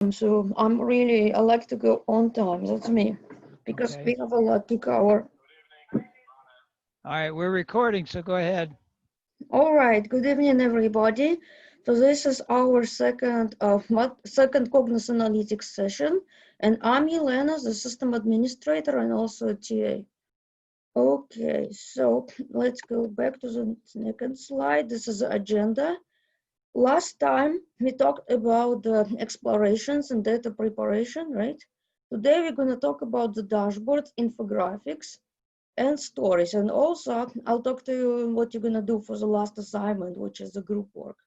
So I like to go on time. That's me, because Okay. we have a lot to cover. All right, we're recording, so go ahead. All right. Good evening, everybody. So this is our second Cognos Analytics session, and I'm Elena, the system administrator and also a TA. Okay, so let's go back to the second slide. This is the agenda. Last time we talked about the explorations and data preparation, right? Today we're going to talk about the dashboards, infographics, and stories. And also I'll talk to you what you're going to do for the last assignment, which is the group work.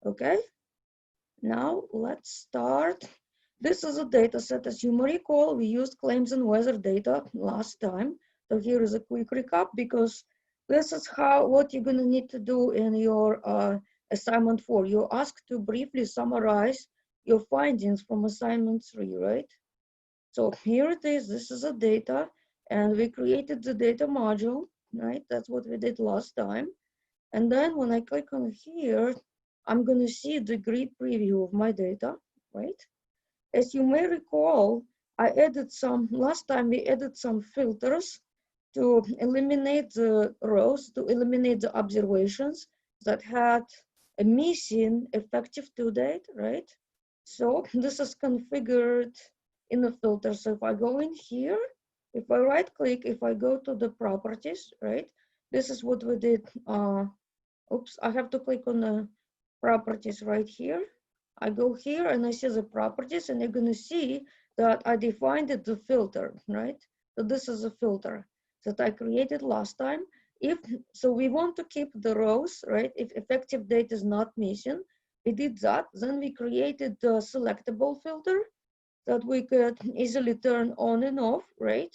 Okay, now let's start. This is a data set. As you may recall, we used claims and weather data last time. So here is a quick recap, because this is what you're going to need to do in your assignment 4. You're asked to briefly summarize your findings from assignment 3, right? So here it is. This is the data, and we created the data module, right? That's what we did last time. And then when I click on here, I'm going to see the grid preview of my data, right? As you may recall, last time we added some filters to eliminate the rows, to eliminate the observations that had a missing effective due date, right? So this is configured in the filter. So if I go in here, if I right click, if I go to the properties, right? This is what we did. Oops, I have to click on the properties right here. I go here and I see the properties, and you're going to see that I defined the filter, right? So this is a filter that I created last time. So we want to keep the rows, right? If effective date is not missing, we did that. Then we created the selectable filter that we could easily turn on and off, right?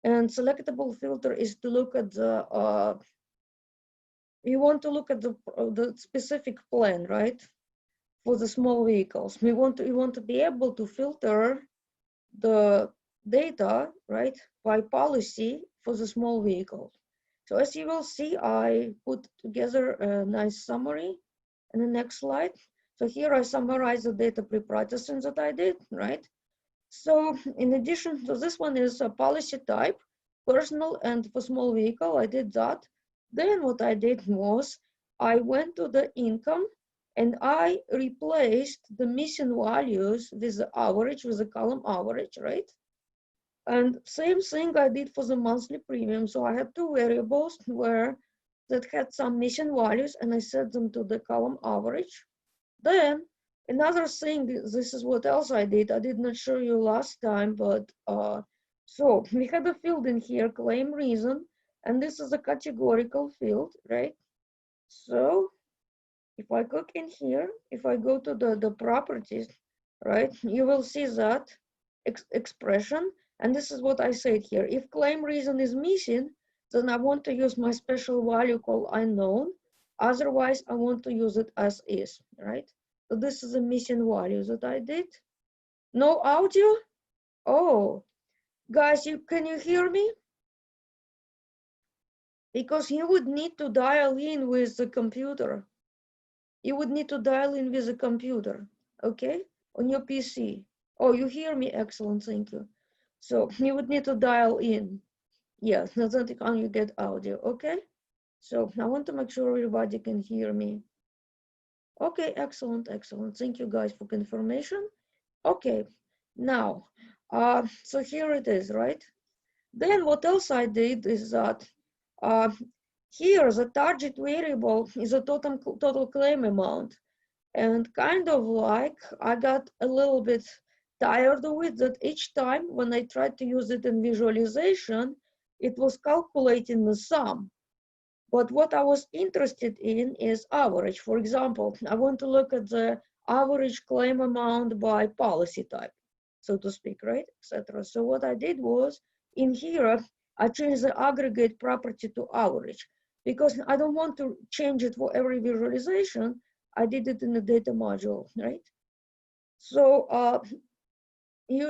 And selectable filter is to look at you want to look at the specific plan, right? For the small vehicles, we want to be able to filter the data, right, by policy for the small vehicles. So as you will see, I put together a nice summary in the next slide. So here I summarize the data pre-processing that I did, right? So in addition to this one is a policy type, personal and for small vehicle, I did that. Then what I did was I went to the income and I replaced the missing values with the average, with the column average, right? And same thing I did for the monthly premium. So I had two variables that had some missing values, and I set them to the column average. Then another thing, this is what else I did. I did not show you last time, but so we had a field in here, claim reason, and this is a categorical field, right? So if I click in here, if I go to the properties, right, you will see that expression. And this is what I said here. If claim reason is missing, then I want to use my special value called unknown. Otherwise, I want to use it as is, right? So this is a missing value that I did. No audio? Oh, guys, can you hear me? Because you would need to dial in with the computer. You would need to dial in with the computer, okay, on your PC. Oh, you hear me? Excellent, thank you. So you would need to dial in. Yes, that's not how you get audio, okay? So I want to make sure everybody can hear me. Okay, excellent, excellent. Thank you guys for confirmation. Okay, now, so here it is, right? Then what else I did is that here the target variable is a total claim amount. And kind of like I got a little bit tired of it, that each time when I tried to use it in visualization, it was calculating the sum. But what I was interested in is average. For example, I want to look at the average claim amount by policy type, so to speak, right, etc. So what I did was, in here, I changed the aggregate property to average, because I don't want to change it for every visualization. I did it in the data module, right? So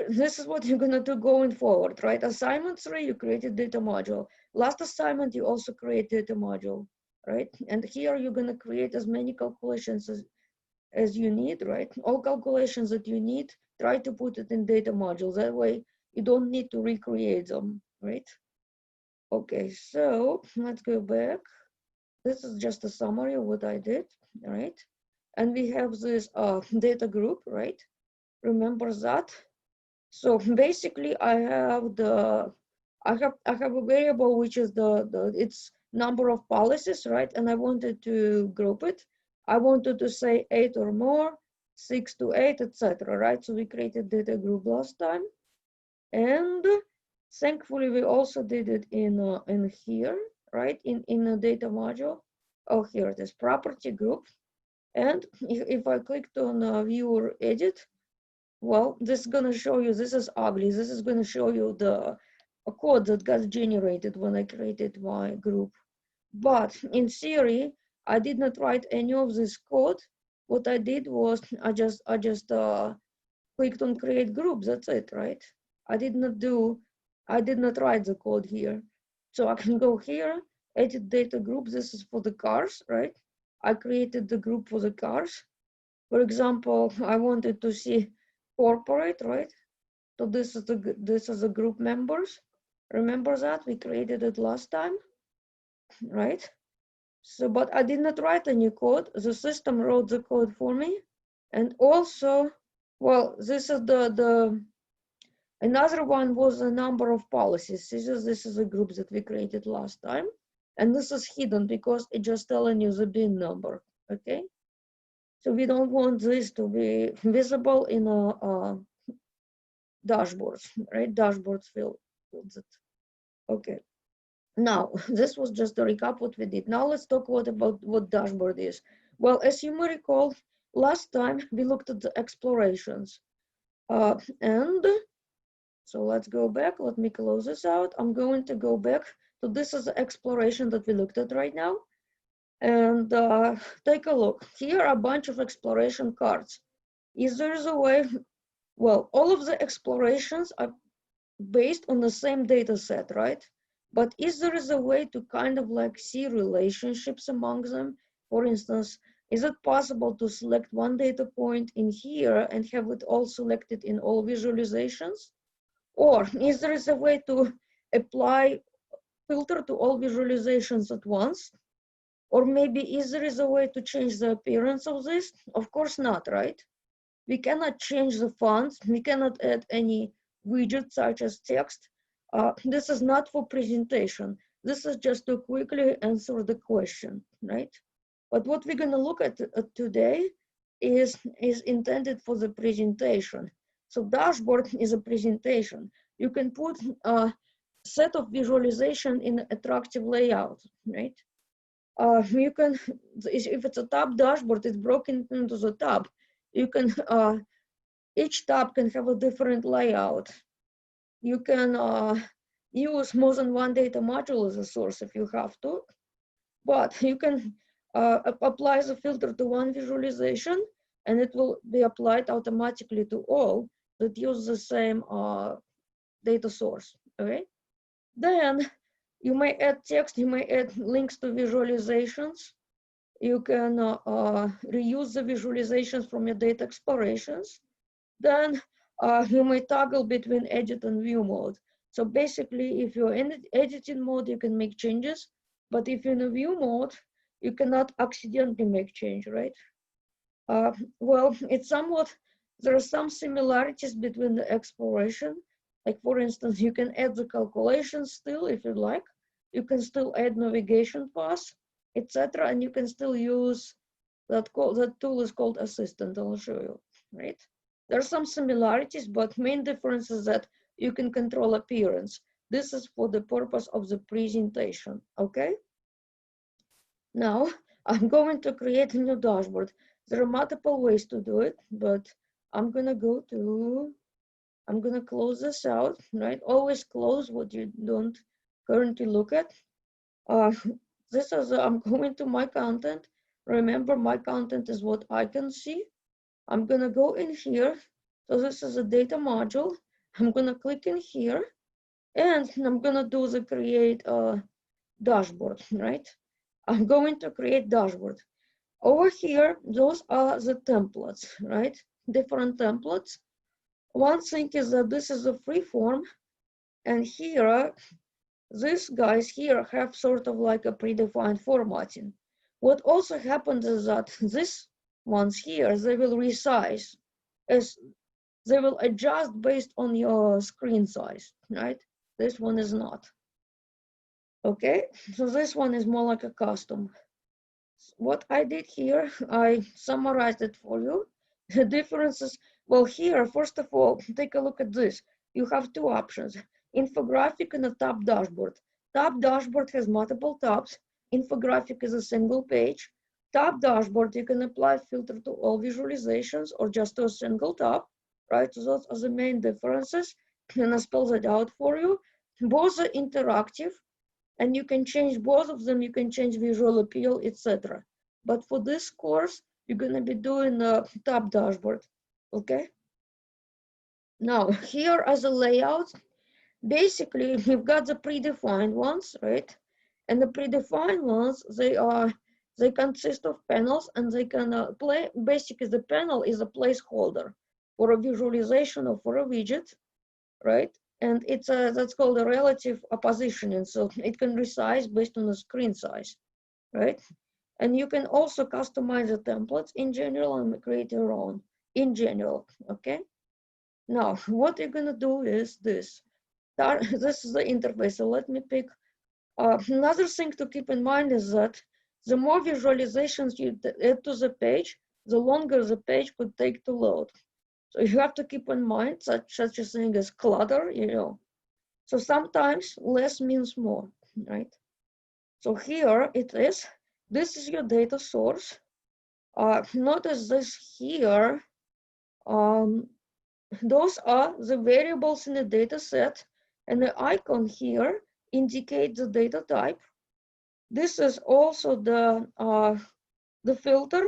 this is what you're gonna do going forward, right? Assignment 3, you created data module. Last assignment, you also create data module, right? And here you're gonna create as many calculations as you need, right? All calculations that you need try to put it in data modules. That way you don't need to recreate them, right? Okay, so let's go back. This is just a summary of what I did, right? And we have this data group, right? Remember that? So basically I have a variable which is its number of policies, right? And I wanted to group it. I wanted to say 8 or more, 6 to 8, etc. Right? So we created data group last time, and thankfully we also did it in here, right? In a data module. Oh, here it is, property group. And if I clicked on view or edit, well, this is going to show you, this is ugly. This is going to show you the code that got generated when I created my group. But in theory, I did not write any of this code. What I did was I just clicked on create group. That's it, right? I did not write the code here. So I can go here, edit data group. This is for the cars, right? I created the group for the cars. For example, I wanted to see corporate, right? So this is the group members. Remember that we created it last time, right? So, but I did not write any code. The system wrote the code for me. And also, well, this is another one was the number of policies. This is a group that we created last time. And this is hidden because it just telling you the bin number, okay? So we don't want this to be visible in a dashboards, right? Dashboards fields it. Okay. Now, this was just a recap what we did. Now let's talk about what dashboard is. Well, as you may recall, last time we looked at the explorations. And so let's go back. Let me close this out. I'm going to go back. So this is the exploration that we looked at right now. And take a look. Here are a bunch of exploration cards. Is there a way? Well, all of the explorations are based on the same data set, right? But is there a way to kind of like see relationships among them? For instance, is it possible to select one data point in here and have it all selected in all visualizations? Or is there a way to apply filter to all visualizations at once? Or maybe is there a way to change the appearance of this? Of course not, right? We cannot change the fonts. We cannot add any widgets such as text. This is not for presentation. This is just to quickly answer the question, right? But what we're going to look at today is intended for the presentation. So dashboard is a presentation. You can put a set of visualization in attractive layout, right? You can, if it's a tab dashboard, it's broken into the tab. You can, each tab can have a different layout. You can use more than one data module as a source if you have to, but you can apply the filter to one visualization and it will be applied automatically to all that use the same data source, okay? Then you may add text, you may add links to visualizations. You can reuse the visualizations from your data explorations. Then you may toggle between edit and view mode. So basically, if you're in editing mode, you can make changes. But if you're in a view mode, you cannot accidentally make change, right? Well, it's somewhat, there are some similarities between the exploration. Like for instance, you can add the calculations still if you like. You can still add navigation paths, etc. And you can still use that tool is called Assistant. I'll show you, right? There are some similarities, but main difference is that you can control appearance. This is for the purpose of the presentation, okay? Now, I'm going to create a new dashboard. There are multiple ways to do it, but I'm gonna close this out, right? Always close what you don't currently look at. This is, I'm going to my content. Remember, my content is what I can see. I'm gonna go in here. So this is a data module. I'm gonna click in here and I'm gonna do the create dashboard, right? I'm going to create dashboard. Over here, those are the templates, right? Different templates. One thing is that this is a free form, and here, these guys here have sort of like a predefined formatting. What also happens is that these ones here, they will resize, as they will adjust based on your screen size, right? This one is not. Okay, so this one is more like a custom. What I did here, I summarized it for you. The differences, well, here, first of all, take a look at this. You have two options, infographic and a tab dashboard. Tab dashboard has multiple tabs. Infographic is a single page. Tab dashboard, you can apply filter to all visualizations or just to a single tab, right? So those are the main differences. And I spell that out for you. Both are interactive, and you can change both of them. You can change visual appeal, etc. But for this course, you're going to be doing a tab dashboard. Okay. Now here are the layouts. Basically, you've got the predefined ones, right? And the predefined ones, they consist of panels, and they can play. Basically, the panel is a placeholder for a visualization or for a widget, right? And it's that's called a relative positioning. So it can resize based on the screen size, right? And you can also customize the templates in general and create your own in general, okay? Now, what you're gonna do is this. This is the interface. So let me pick. Another thing to keep in mind is that the more visualizations you add to the page, the longer the page could take to load. So you have to keep in mind such a thing as clutter, you know. So sometimes less means more, right? So here it is. This is your data source. Notice this here. Those are the variables in the data set, and the icon here indicates the data type. This is also the filter.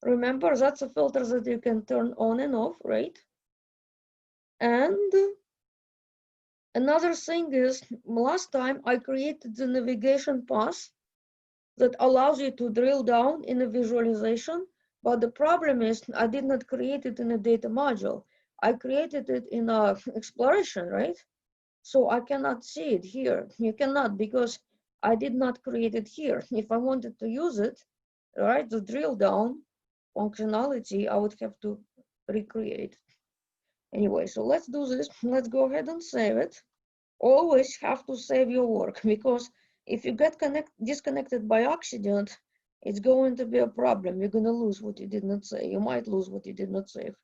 Remember, that's a filter that you can turn on and off, right? And another thing is, last time I created the navigation path that allows you to drill down in a visualization, but the problem is I did not create it in a data module. I created it in a exploration, right? So I cannot see it here. You cannot, because I did not create it here. If I wanted to use it, right, the drill down functionality, I would have to recreate. Anyway, so let's do this. Let's go ahead and save it. Always have to save your work, because if you get disconnected by accident, it's going to be a problem. You're going to lose what you did not save. You might lose what you did not save.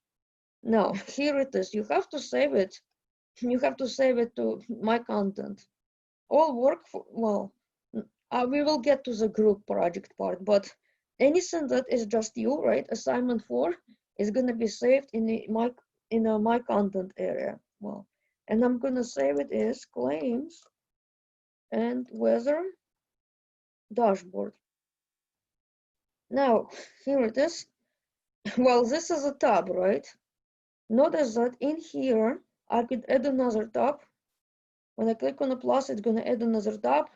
Now, here it is. You have to save it. You have to save it to my content. All work, well, we will get to the group project part, but anything that is just you, right? Assignment 4 is going to be saved in my content area. Well, and I'm going to save it as claims and weather dashboard. Now, here it is. Well, this is a tab, right? Notice that in here, I could add another tab. When I click on the plus, it's going to add another tab.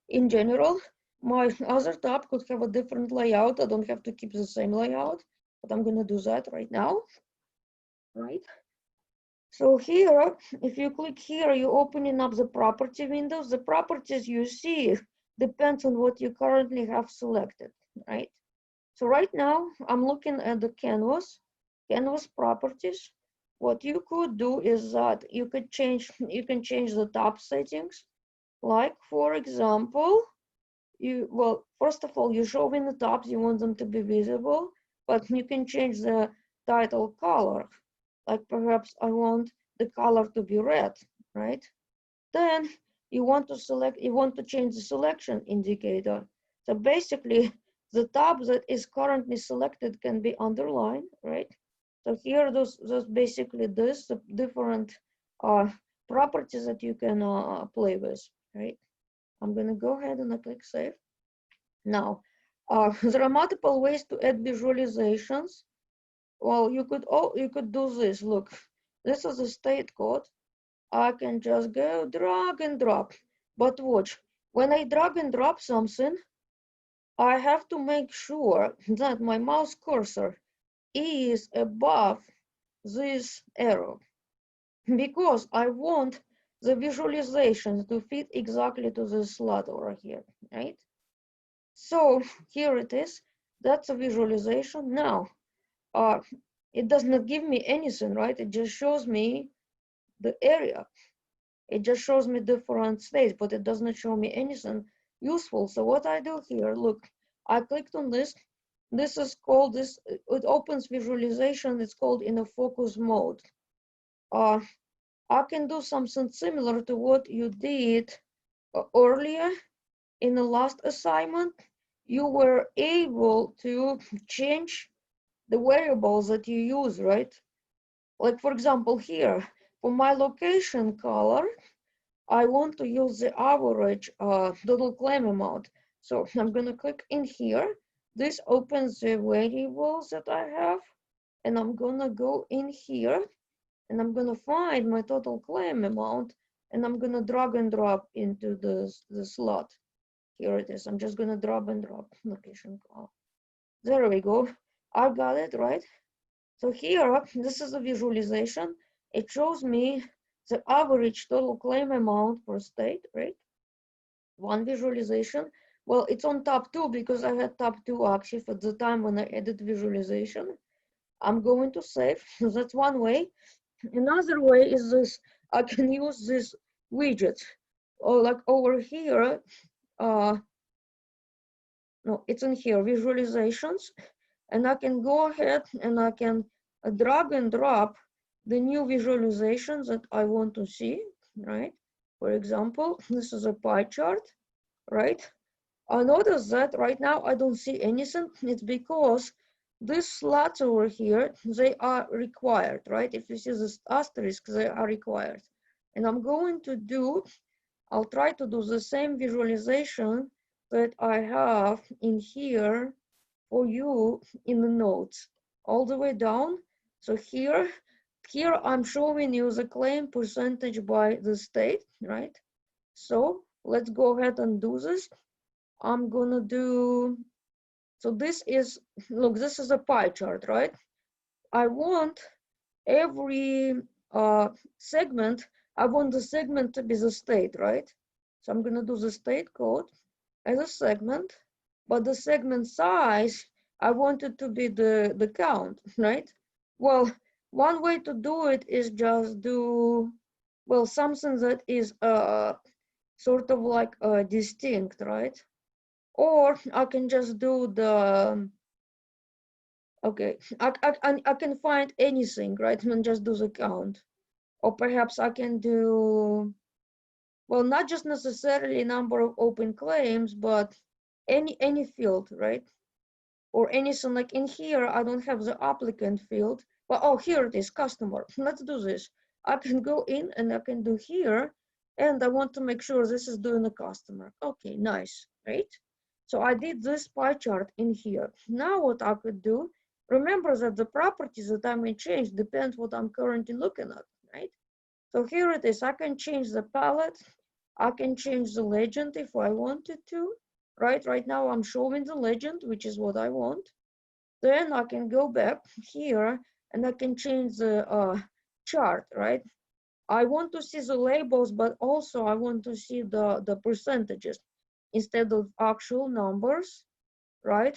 In general, my other tab could have a different layout. I don't have to keep the same layout, but I'm going to do that right now, right? So here, if you click here, you're opening up the property windows. The properties you see depends on what you currently have selected, right? So right now, I'm looking at the canvas properties. What you could do is that you can change the tab settings. Like, for example, first of all, you're showing the tabs, you want them to be visible, but you can change the title color. Like perhaps I want the color to be red, right? Then you want to change the selection indicator. So basically, the tab that is currently selected can be underlined, right? So here, those basically the different properties that you can play with, right? I'm gonna go ahead and click save. Now, there are multiple ways to add visualizations. Well, you could do this. Look, this is a state code. I can just go drag and drop. But watch, when I drag and drop something, I have to make sure that my mouse cursor is above this arrow. because I want the visualization to fit exactly to this slot over here, right? So here it is. That's a visualization. Now, it does not give me anything, right? It just shows me the area. It just shows me different states, but it does not show me anything useful. So what I do here, look, I clicked on this. This is called this. It opens visualization. It's called in a focus mode. I can do something similar to what you did earlier in the last assignment. You were able to change the variables that you use, right? Like for example, here for my location color, I want to use the average total claim amount. So I'm gonna click in here. This opens the variables that I have, and I'm gonna go in here, and I'm gonna find my total claim amount, and I'm gonna drag and drop into the slot. Here it is. I'm just gonna drag and drop location color. There we go. I got it, right? So here, this is a visualization. It shows me the average total claim amount per state, right? One visualization. Well, it's on tab 2 because I had tab 2 active at the time when I added visualization. I'm going to save. That's one way. Another way is this. I can use this widget. Or like over here, no, it's in here, visualizations. And I can go ahead and I can drag and drop the new visualizations that I want to see, right? For example, this is a pie chart, right? I notice that right now I don't see anything. It's because these slots over here, they are required, right? If you see this asterisk, they are required. And I'm going to do, I'll try to do the same visualization that I have in here for you in the notes all the way down. So here I'm showing you the claim percentage by the state, right? So let's go ahead and do this. I'm gonna do, so this is, look, this is a pie chart, right? I want every segment, I want the segment to be the state, right? So I'm gonna do the state code as a segment, but the segment size, I want it to be the count, right? Well, one way to do it is just do, well, something that is sort of like distinct, right? Or I can just do the, okay, I can find anything, right? And just do the count. Or perhaps I can do, well, not just necessarily number of open claims, but any field, right? Or anything like in here, I don't have the applicant field, but oh, here it is, customer. Let's do this. I can go in and I can do here, and I want to make sure this is doing the customer. Okay, nice, right? So I did this pie chart in here. Now what I could do, remember that the properties that I may change depends what I'm currently looking at, right? So here it is, I can change the palette, I can change the legend if I wanted to, right? Right now I'm showing the legend, which is what I want. Then I can go back here and I can change the chart, right? I want to see the labels, but also I want to see the percentages instead of actual numbers, right?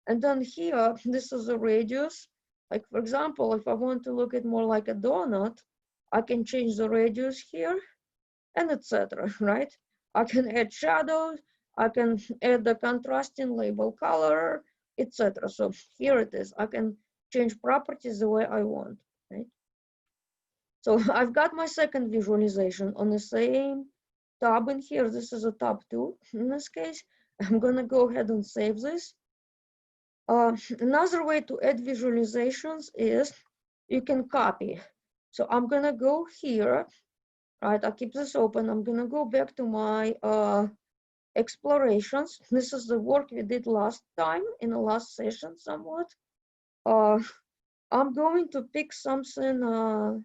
And then here, this is the radius. Like for example, if I want to look at more like a donut, I can change the radius here and etc. Right? I can add shadows, I can add the contrasting label color, etc. So here it is. I can change properties the way I want, right? So I've got my second visualization on the same tab in here. This is a tab 2 in this case. I'm gonna go ahead and save this. Another way to add visualizations is you can copy. So I'm gonna go here, right? I'll keep this open. I'm gonna go back to my explorations. This is the work we did last time in the last session somewhat. I'm going to pick something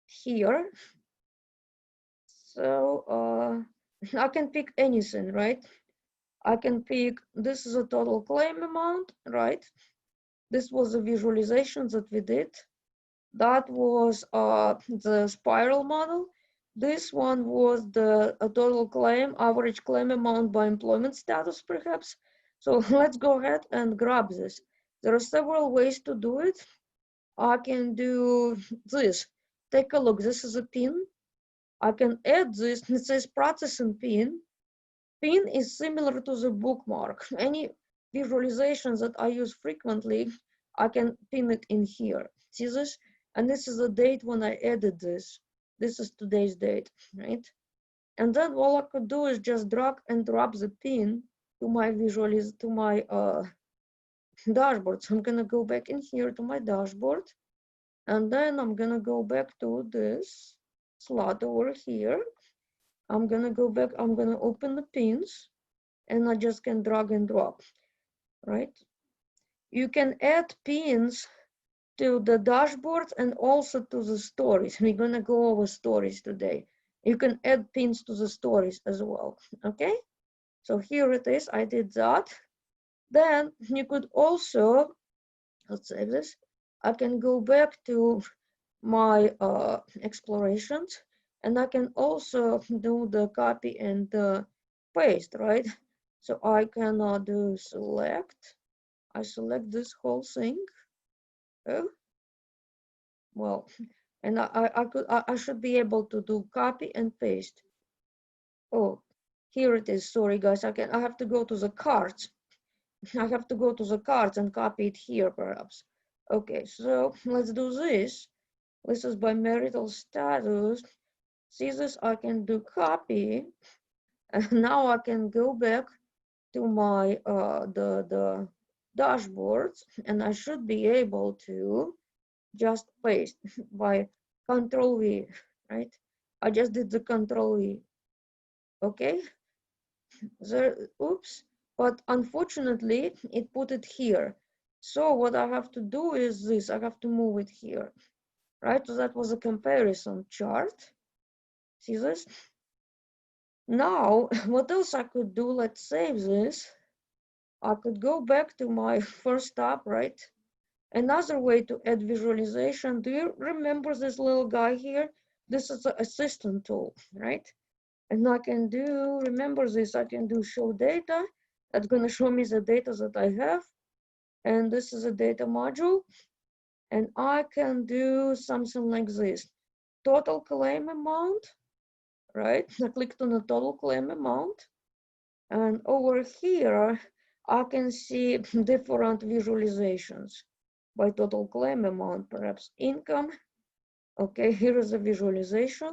here. So I can pick anything, right? I can pick, this is a total claim amount, right? This was the visualization that we did. That was the spiral model. This one was the total claim, average claim amount by employment status, perhaps. So let's go ahead and grab this. There are several ways to do it. I can do this. Take a look. This is a pin. I can add this. It says processing pin. Pin is similar to the bookmark. Any visualizations that I use frequently, I can pin it in here. See this? And this is the date when I added this. This is today's date, right? And then all I could do is just drag and drop the pin to my dashboard. So I'm gonna go back in here to my dashboard, and then I'm gonna go back to this slot over here. I'm gonna go back, I'm gonna open the pins, and I just can drag and drop, right? You can add pins to the dashboard and also to the stories. We're gonna go over stories today. You can add pins to the stories as well, okay? So here it is, I did that. Then you could also, let's save this. I can go back to my explorations, and I can also do the copy and paste, right? So I can do select. I select this whole thing. Oh, well, and I should be able to do copy and paste. Oh, here it is. Sorry guys, I have to go to the cards. I have to go to the cards and copy it here perhaps. Okay, so let's do this. This is by marital status. See this, I can do copy, and now I can go back to my the dashboards, and I should be able to just paste by Control V, right? I just did the Control V. Okay, there, oops, but unfortunately it put it here. So what I have to do is this, I have to move it here, right? So that was a comparison chart. See this? Now, what else I could do? Let's save this. I could go back to my first tab, right? Another way to add visualization, do you remember this little guy here? This is the assistant tool, right? And I can do, remember this, I can do show data. That's gonna show me the data that I have. And this is a data module. And I can do something like this. Total claim amount, right? I clicked on the total claim amount. And over here, I can see different visualizations by total claim amount, perhaps income. Okay, here is a visualization,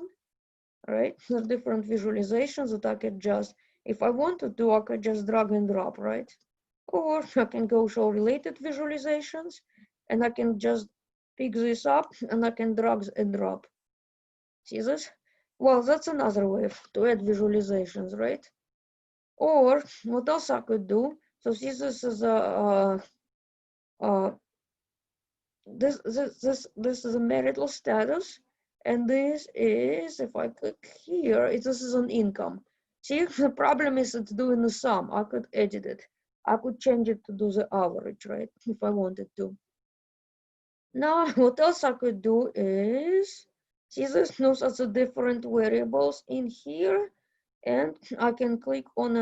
right? There are different visualizations that I could just, if I wanted to, I could just drag and drop, right? Or I can go show related visualizations, and I can just pick this up and I can drag and drop. See this? Well, that's another way to add visualizations, right? Or what else I could do? So see, this is a this is a marital status, and this is, if I click here, this is an income. See, the problem is it's doing the sum. I could edit it. I could change it to do the average, right? If I wanted to. Now, what else I could do is, see, this knows as the different variables in here, and I can click on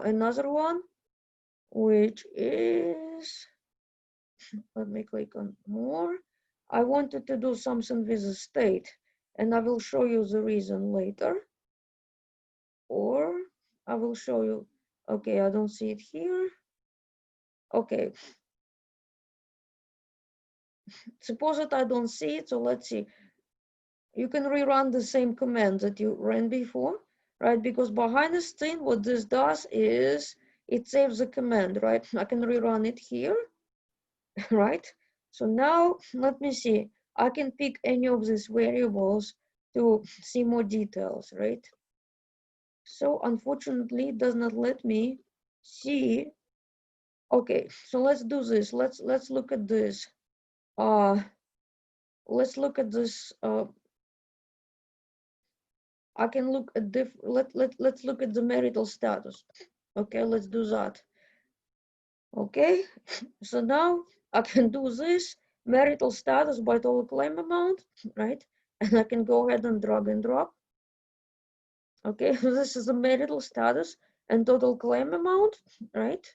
another one, which is, let me click on more. I wanted to do something with the state, and I will show you the reason later. Or I will show you, okay, I don't see it here. Okay. Suppose that I don't see it, so let's see. You can rerun the same command that you ran before, right? Because behind the scene, what this does is it saves the command, right? I can rerun it here, right? So now let me see. I can pick any of these variables to see more details, right? So unfortunately, it does not let me see. Okay, so let's do this. Let's look at this. Let's look at this. I can look at let's look at the marital status. Okay, let's do that. Okay, so now I can do this, marital status by total claim amount, right? And I can go ahead and drag and drop. Okay, so this is the marital status and total claim amount, right?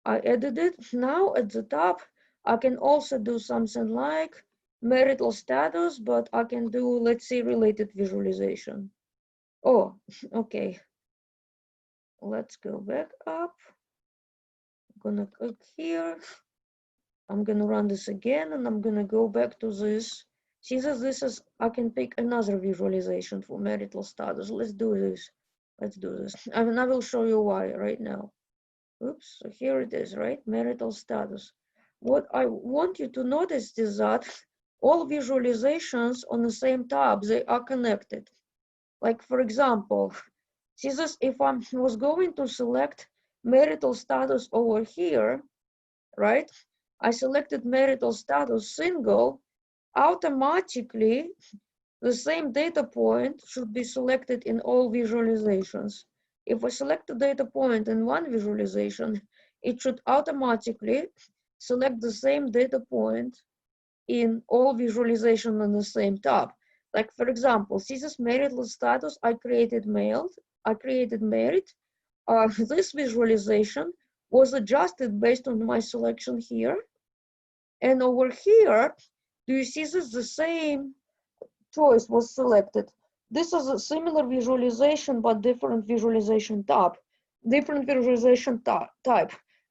I added it. Now at the top, I can also do something like marital status, but I can do, let's say, related visualization. Oh, okay. Let's go back up. I'm gonna click here. I'm gonna run this again, and I'm gonna go back to this. See that this is, I can pick another visualization for marital status. Let's do this. Let's do this. I mean, I will show you why right now. Oops, so here it is, right? Marital status. What I want you to notice is that all visualizations on the same tab, they are connected. Like for example, see this, if I was going to select marital status over here, right? I selected marital status single, automatically the same data point should be selected in all visualizations. If I select a data point in one visualization, it should automatically select the same data point in all visualization on the same tab. Like for example, see this marital status, I created married. This visualization was adjusted based on my selection here. And over here, do you see this? The same choice was selected. This is a similar visualization, but different visualization type.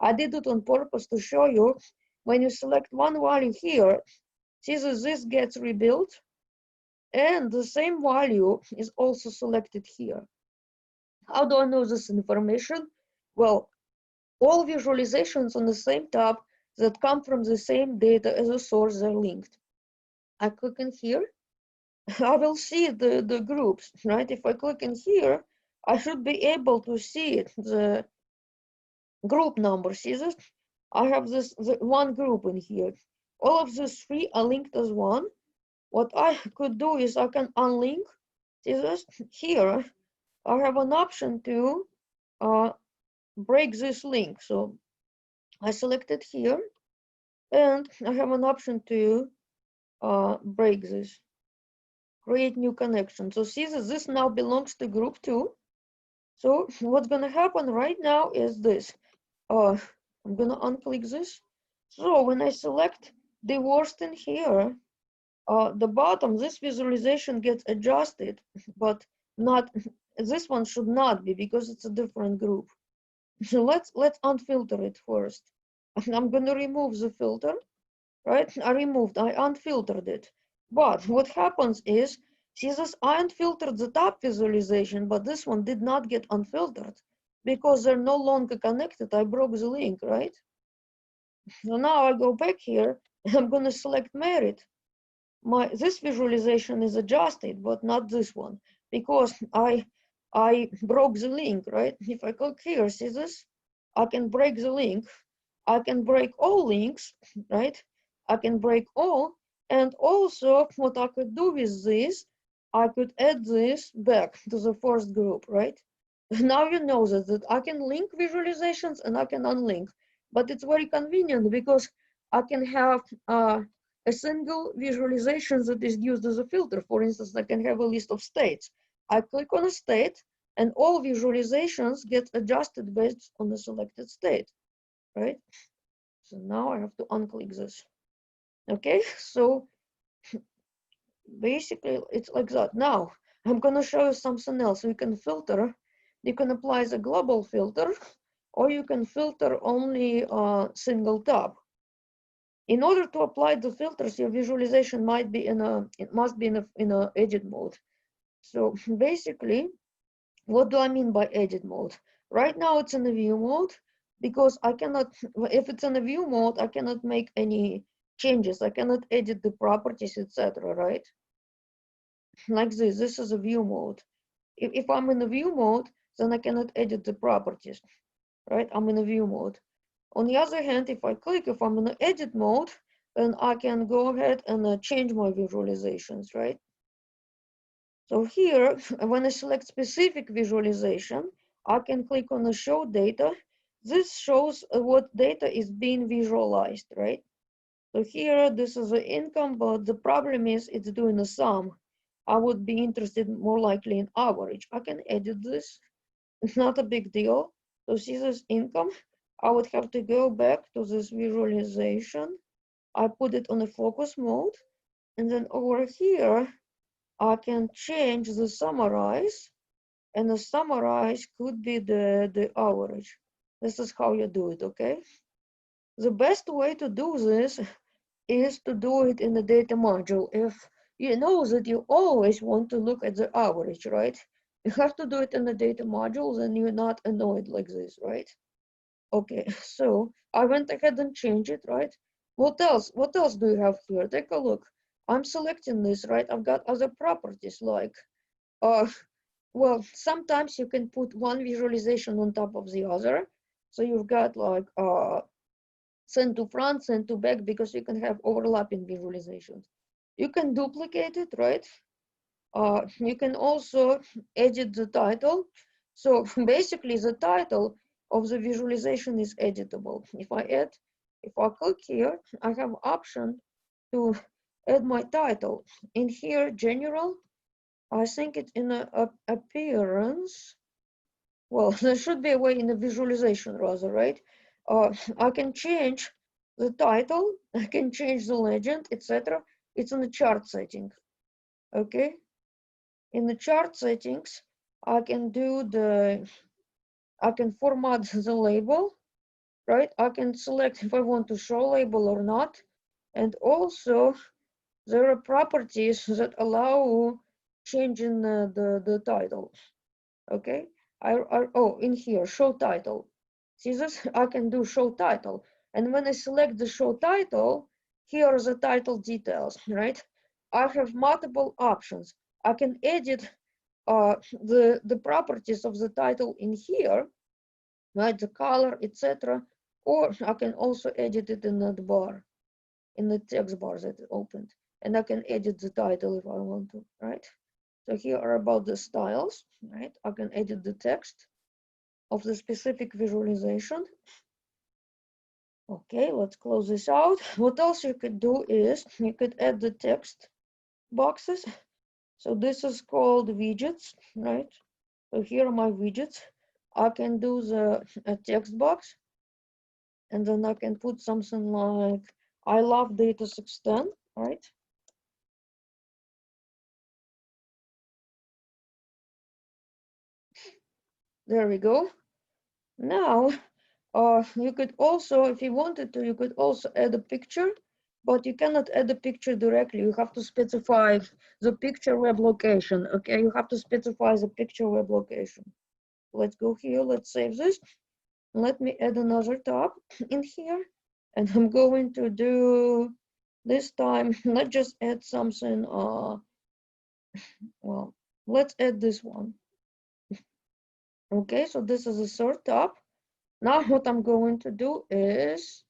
I did it on purpose to show you when you select one value here, see that this gets rebuilt, and the same value is also selected here. How do I know this information? Well, all visualizations on the same tab that come from the same data as a source are linked. I click in here, I will see the groups, right? If I click in here, I should be able to see it, the group number. See this? I have the one group in here. All of these three are linked as one. What I could do is I can unlink. See this? Here, I have an option to break this link. So I select it here, and I have an option to break this, create new connection. So see that this now belongs to group 2. So what's gonna happen right now is this. I'm gonna unclick this. So when I select divorced in here, the bottom, this visualization gets adjusted, but not, this one should not be because it's a different group. So let's unfilter it first. I'm gonna remove the filter, right? I unfiltered it. But what happens is, see this, I unfiltered the top visualization, but this one did not get unfiltered because they're no longer connected. I broke the link, right? So now I go back here and I'm gonna select married. This visualization is adjusted, but not this one, because I broke the link, right? If I click here, see this? I can break the link. I can break all links, right? I can break all. And also what I could do with this, I could add this back to the first group, right? Now you know that I can link visualizations and I can unlink, but it's very convenient because I can have a single visualization that is used as a filter. For instance, I can have a list of states. I click on a state and all visualizations get adjusted based on the selected state, right? So now I have to unclick this. Okay, so basically it's like that. Now I'm gonna show you something else. You can filter, you can apply the global filter, or you can filter only a single tab. In order to apply the filters, your visualization must be in a edit mode. So basically, what do I mean by edit mode? Right now it's in a view mode because I cannot, if it's in a view mode, I cannot make any changes. I cannot edit the properties, etc. Right? Like this is a view mode. If I'm in a view mode, then I cannot edit the properties, right? I'm in a view mode. On the other hand, if I'm in the edit mode, then I can go ahead and change my visualizations, right? So here, when I select specific visualization, I can click on the show data. This shows what data is being visualized, right? So here, this is the income, but the problem is it's doing a sum. I would be interested more likely in average. I can edit this. It's not a big deal. So see this income. I would have to go back to this visualization. I put it on a focus mode. And then over here, I can change the summarize. And the summarize could be the average. This is how you do it, okay? The best way to do this is to do it in the data module. If you know that you always want to look at the average, right? You have to do it in the data module, then you're not annoyed like this, right? Okay, so I went ahead and changed it, right? What else? What else do you have here? Take a look. I'm selecting this, right? I've got other properties like, well, sometimes you can put one visualization on top of the other. So you've got like send to front, send to back, because you can have overlapping visualizations. You can duplicate it, right? You can also edit the title. So basically the title of the visualization is editable. If I click here, I have option to add my title. In here, general, I think it's in a appearance. Well, there should be a way in the visualization rather, right? I can change the title, I can change the legend, etc. It's in the chart setting, okay? In the chart settings, I can format the label, right? I can select if I want to show label or not. And also there are properties that allow changing the title, okay? Oh, in here, show title. See this? I can do show title. And when I select the show title, here are the title details, right? I have multiple options. I can edit the properties of the title in here, right? The color, etc. Or I can also edit it in that bar, in the text bar that it opened. And I can edit the title if I want to, right? So here are about the styles, right? I can edit the text of the specific visualization. Okay, let's close this out. What else you could do is you could add the text boxes. So this is called widgets, right? So here are my widgets. I can do a text box, and then I can put something like, I love data 610, right? There we go. Now, you could also, if you wanted to, you could also add a picture, but you cannot add a picture directly. You have to specify the picture web location, okay? You have to specify the picture web location. Let's go here, let's save this. Let me add another tab in here, and I'm going to do this time, not just add something, well, let's add this one. Okay, so this is a third tab. Now what I'm going to do is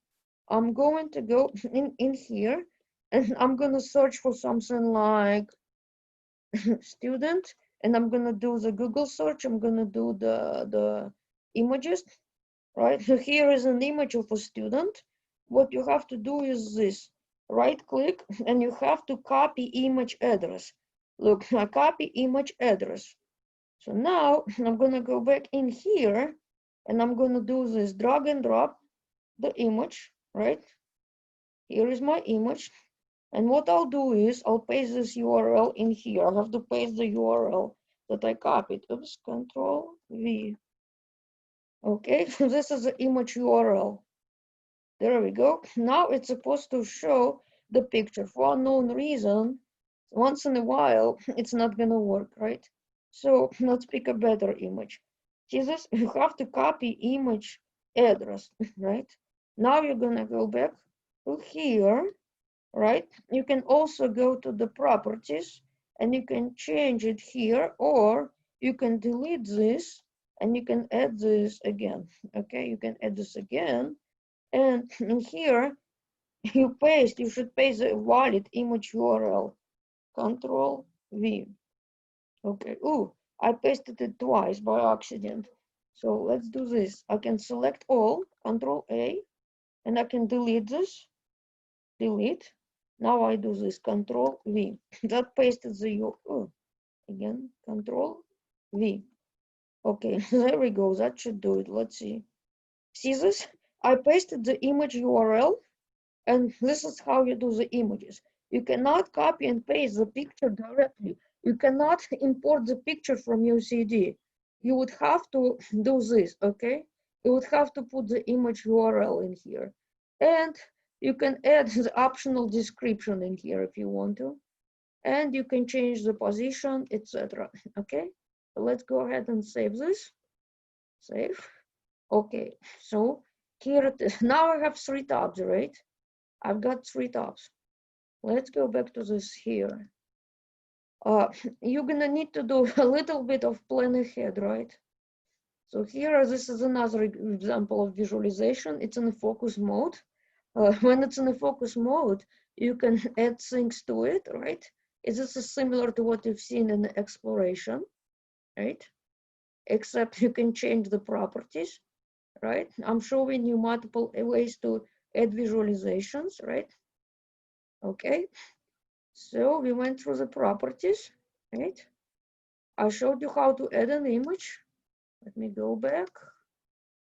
I'm going to go in here, and I'm going to search for something like student, and I'm going to do the Google search. I'm going to do the images, right? So here is an image of a student. What you have to do is this, right click, and you have to copy image address. Look, I copy image address. So now I'm going to go back in here, and I'm going to do this drag and drop the image, right? Here is my image. And what I'll do is I'll paste this URL in here. I'll have to paste the URL that I copied. Oops, Control V. Okay, so this is the image URL. There we go. Now it's supposed to show the picture. For unknown reason, once in a while, it's not gonna work, right? So let's pick a better image. See this? You have to copy image address, right? Now you're gonna go back to here, right? You can also go to the properties and you can change it here, or you can delete this and you can add this again. Okay, you can add this again. And in here, you should paste the valid image URL. Control V. Okay, ooh, I pasted it twice by accident. So let's do this. I can select all, Control A, and I can delete this. delete. Now I do this, Control V. That pasted the again, Control V. Okay, there we go. That should do it. Let's see. See this? I pasted the image URL, and this is how you do the images. You cannot copy and paste the picture directly. You cannot import the picture from your CD. You would have to do this, okay? You would have to put the image URL in here. And you can add the optional description in here if you want to. And you can change the position, etc. Okay? So let's go ahead and save this. Save. Okay, so here it is. Now I have 3 tabs, right? I've got 3 tabs. Let's go back to this here. You're gonna need to do a little bit of plan ahead, right? So here, this is another example of visualization. It's in a focus mode. When it's in a focus mode, you can add things to it, right? This is similar to what you've seen in the exploration, right? Except you can change the properties, right? I'm showing you multiple ways to add visualizations, right? Okay, so we went through the properties, right? I showed you how to add an image. Let me go back.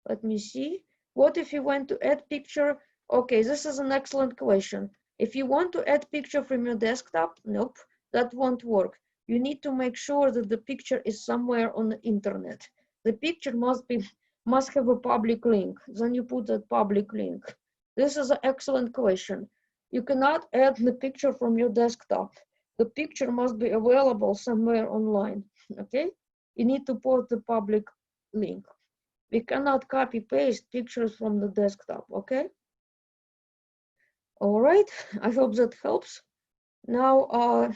Let me see. What if you want to add picture? Okay, this is an excellent question. If you want to add picture from your desktop, nope, that won't work. You need to make sure that the picture is somewhere on the internet. The picture must have a public link. Then you put that public link. This is an excellent question. You cannot add the picture from your desktop. The picture must be available somewhere online. Okay? You need to put the public link. We cannot copy paste pictures from the desktop, okay? All right, I hope that helps. Now,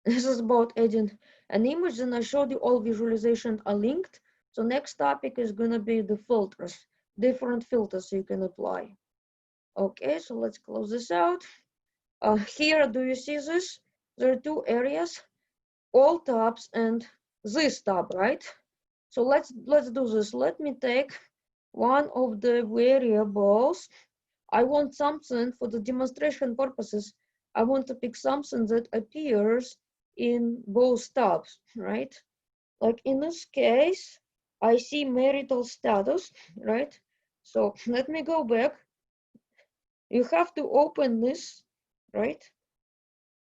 this is about adding an image, and I showed you all visualizations are linked. So next topic is gonna be the filters, different filters you can apply. Okay, so let's close this out. Here, do you see this? There are 2 areas, all tabs and this tab, right? So let's do this. Let me take one of the variables. I want something for the demonstration purposes. I want to pick something that appears in both tabs, right? Like in this case, I see marital status, right? So let me go back. You have to open this, right?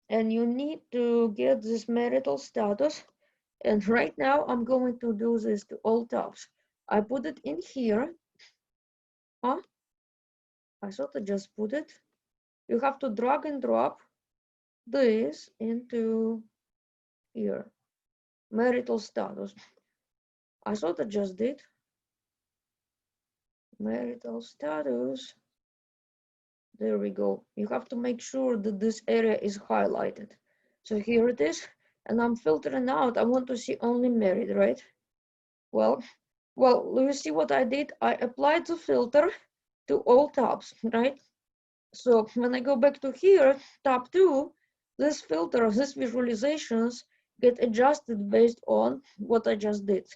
And you need to get this marital status. And right now I'm going to do this to all tabs. I put it in here. Huh? I thought I just put it. You have to drag and drop this into here. Marital status. I thought I just did. Marital status. There we go. You have to make sure that this area is highlighted. So here it is. And I'm filtering out. I want to see only married, right? Well, you see what I did? I applied the filter to all tabs, right? So when I go back to here, tab 2, this filter, these visualizations get adjusted based on what I just did,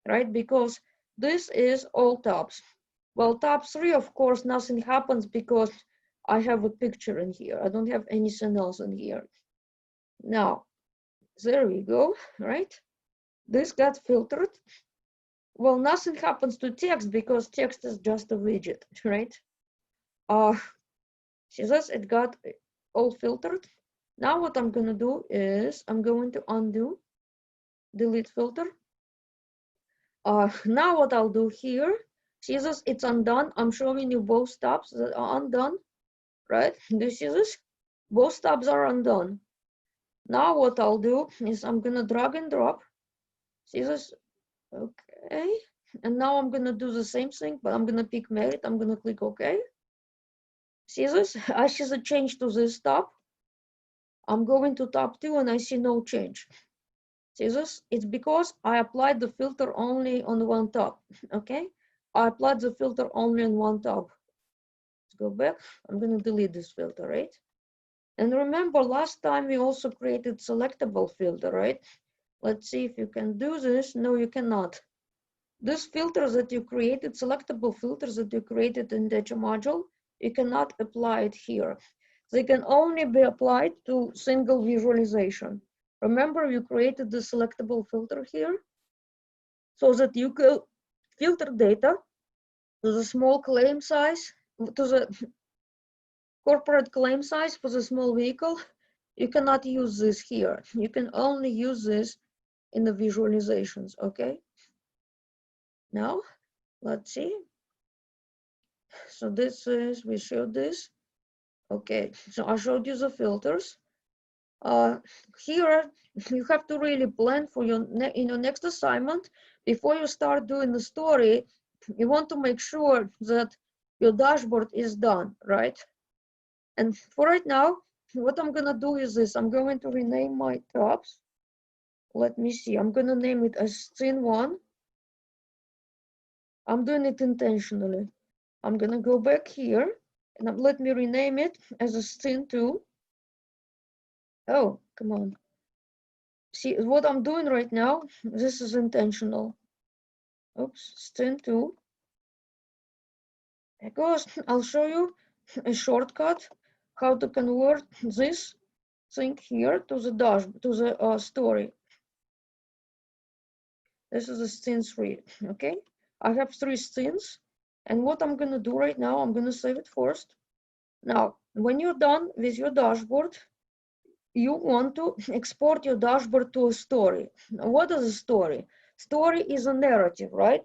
right? Because this is all tabs. Well, tab 3, of course, nothing happens because I have a picture in here. I don't have anything else in here. Now, there we go, right? This got filtered. Well, nothing happens to text because text is just a widget, right? See this? It got all filtered. Now what I'm gonna do is I'm going to undo, delete filter. Now what I'll do here, see this? It's undone. I'm showing you both tabs that are undone, right? Do you see this? Both tabs are undone. Now what I'll do is I'm gonna drag and drop. See this? Okay. And now I'm gonna do the same thing, but I'm gonna pick merit. I'm gonna click OK. See this? I see the change to this tab. I'm going to tab 2 and I see no change. See this? It's because I applied the filter only on one tab, okay? I applied the filter only on one tab. Let's go back. I'm going to delete this filter, right? And remember, last time we also created selectable filter, right? Let's see if you can do this. No, you cannot. These filters that you created, selectable filters that you created in data module, you cannot apply it here. They can only be applied to single visualization. Remember, you created the selectable filter here so that you can filter data to the small claim size, to the corporate claim size for the small vehicle. You cannot use this here. You can only use this in the visualizations, okay? Now, let's see. So this is, we showed this. Okay, so I showed you the filters. Here, you have to really plan for your in your next assignment. Before you start doing the story, you want to make sure that your dashboard is done, right? And for right now, what I'm gonna do is this. I'm going to rename my tabs. Let me see. I'm gonna name it as scene 1. I'm doing it intentionally. I'm gonna go back here and let me rename it as a scene 2. Oh, come on. See what I'm doing right now? This is intentional. Oops, scene 2. Because I'll show you a shortcut how to convert this thing here to the dash to the story. This is a scene 3. Okay, I have 3 scenes, and what I'm gonna do right now, I'm gonna save it first. Now, when you're done with your dashboard, you want to export your dashboard to a story. Now, what is a story? Story is a narrative, right?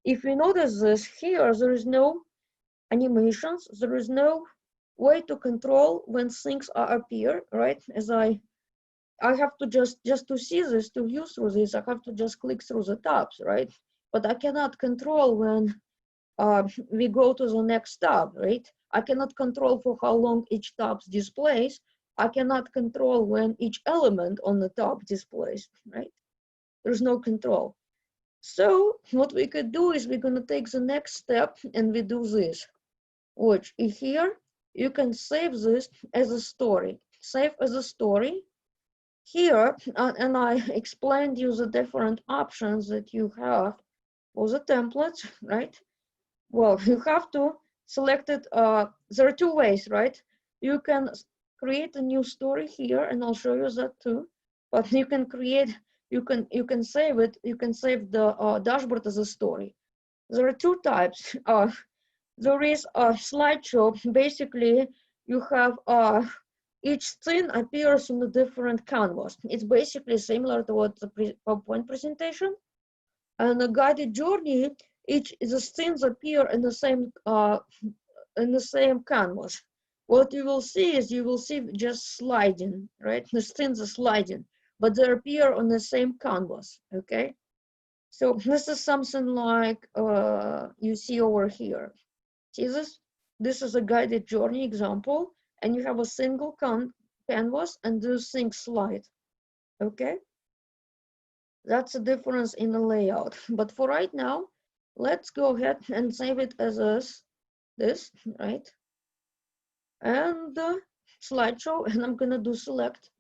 If you notice this here, there is no animations, there is no way to control when things appear, right? As I have to just to see this, to view through this, I have to just click through the tabs, right? But I cannot control when we go to the next tab, right? I cannot control for how long each tab displays. I cannot control when each element on the tab displays, right? There's no control. So what we could do is we're gonna take the next step and we do this, which here you can save this as a story. Save as a story. Here, and I explained you the different options that you have for the templates, right? Well, you have to select it. There are 2 ways, right? You can create a new story here, and I'll show you that too. But you can create, you can save it. You can save the dashboard as a story. There are 2 types. There is a slideshow. Basically, you have each scene appears on a different canvas. It's basically similar to what the PowerPoint presentation. And a guided journey, the scenes appear in the same canvas. What you will see is you will see just sliding, right? The scenes are sliding, but they appear on the same canvas. Okay, so this is something like you see over here. See this? This is a guided journey example, and you have a single canvas, and those things slide. Okay. That's a difference in the layout. But for right now, let's go ahead and save it as this, right? And slideshow, and I'm gonna do select.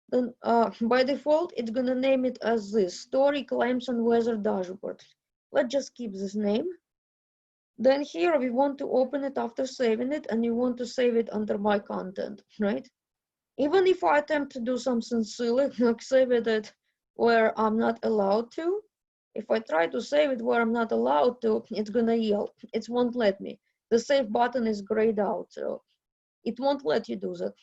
Then by default, it's gonna name it as this, story claims and weather dashboard. Let's just keep this name. Then here we want to open it after saving it, and you want to save it under my content, right? Even if I attempt to do something silly, like save it where I'm not allowed to, if I try to save it where I'm not allowed to, it's gonna yell. It won't let me. The save button is grayed out, so it won't let you do that.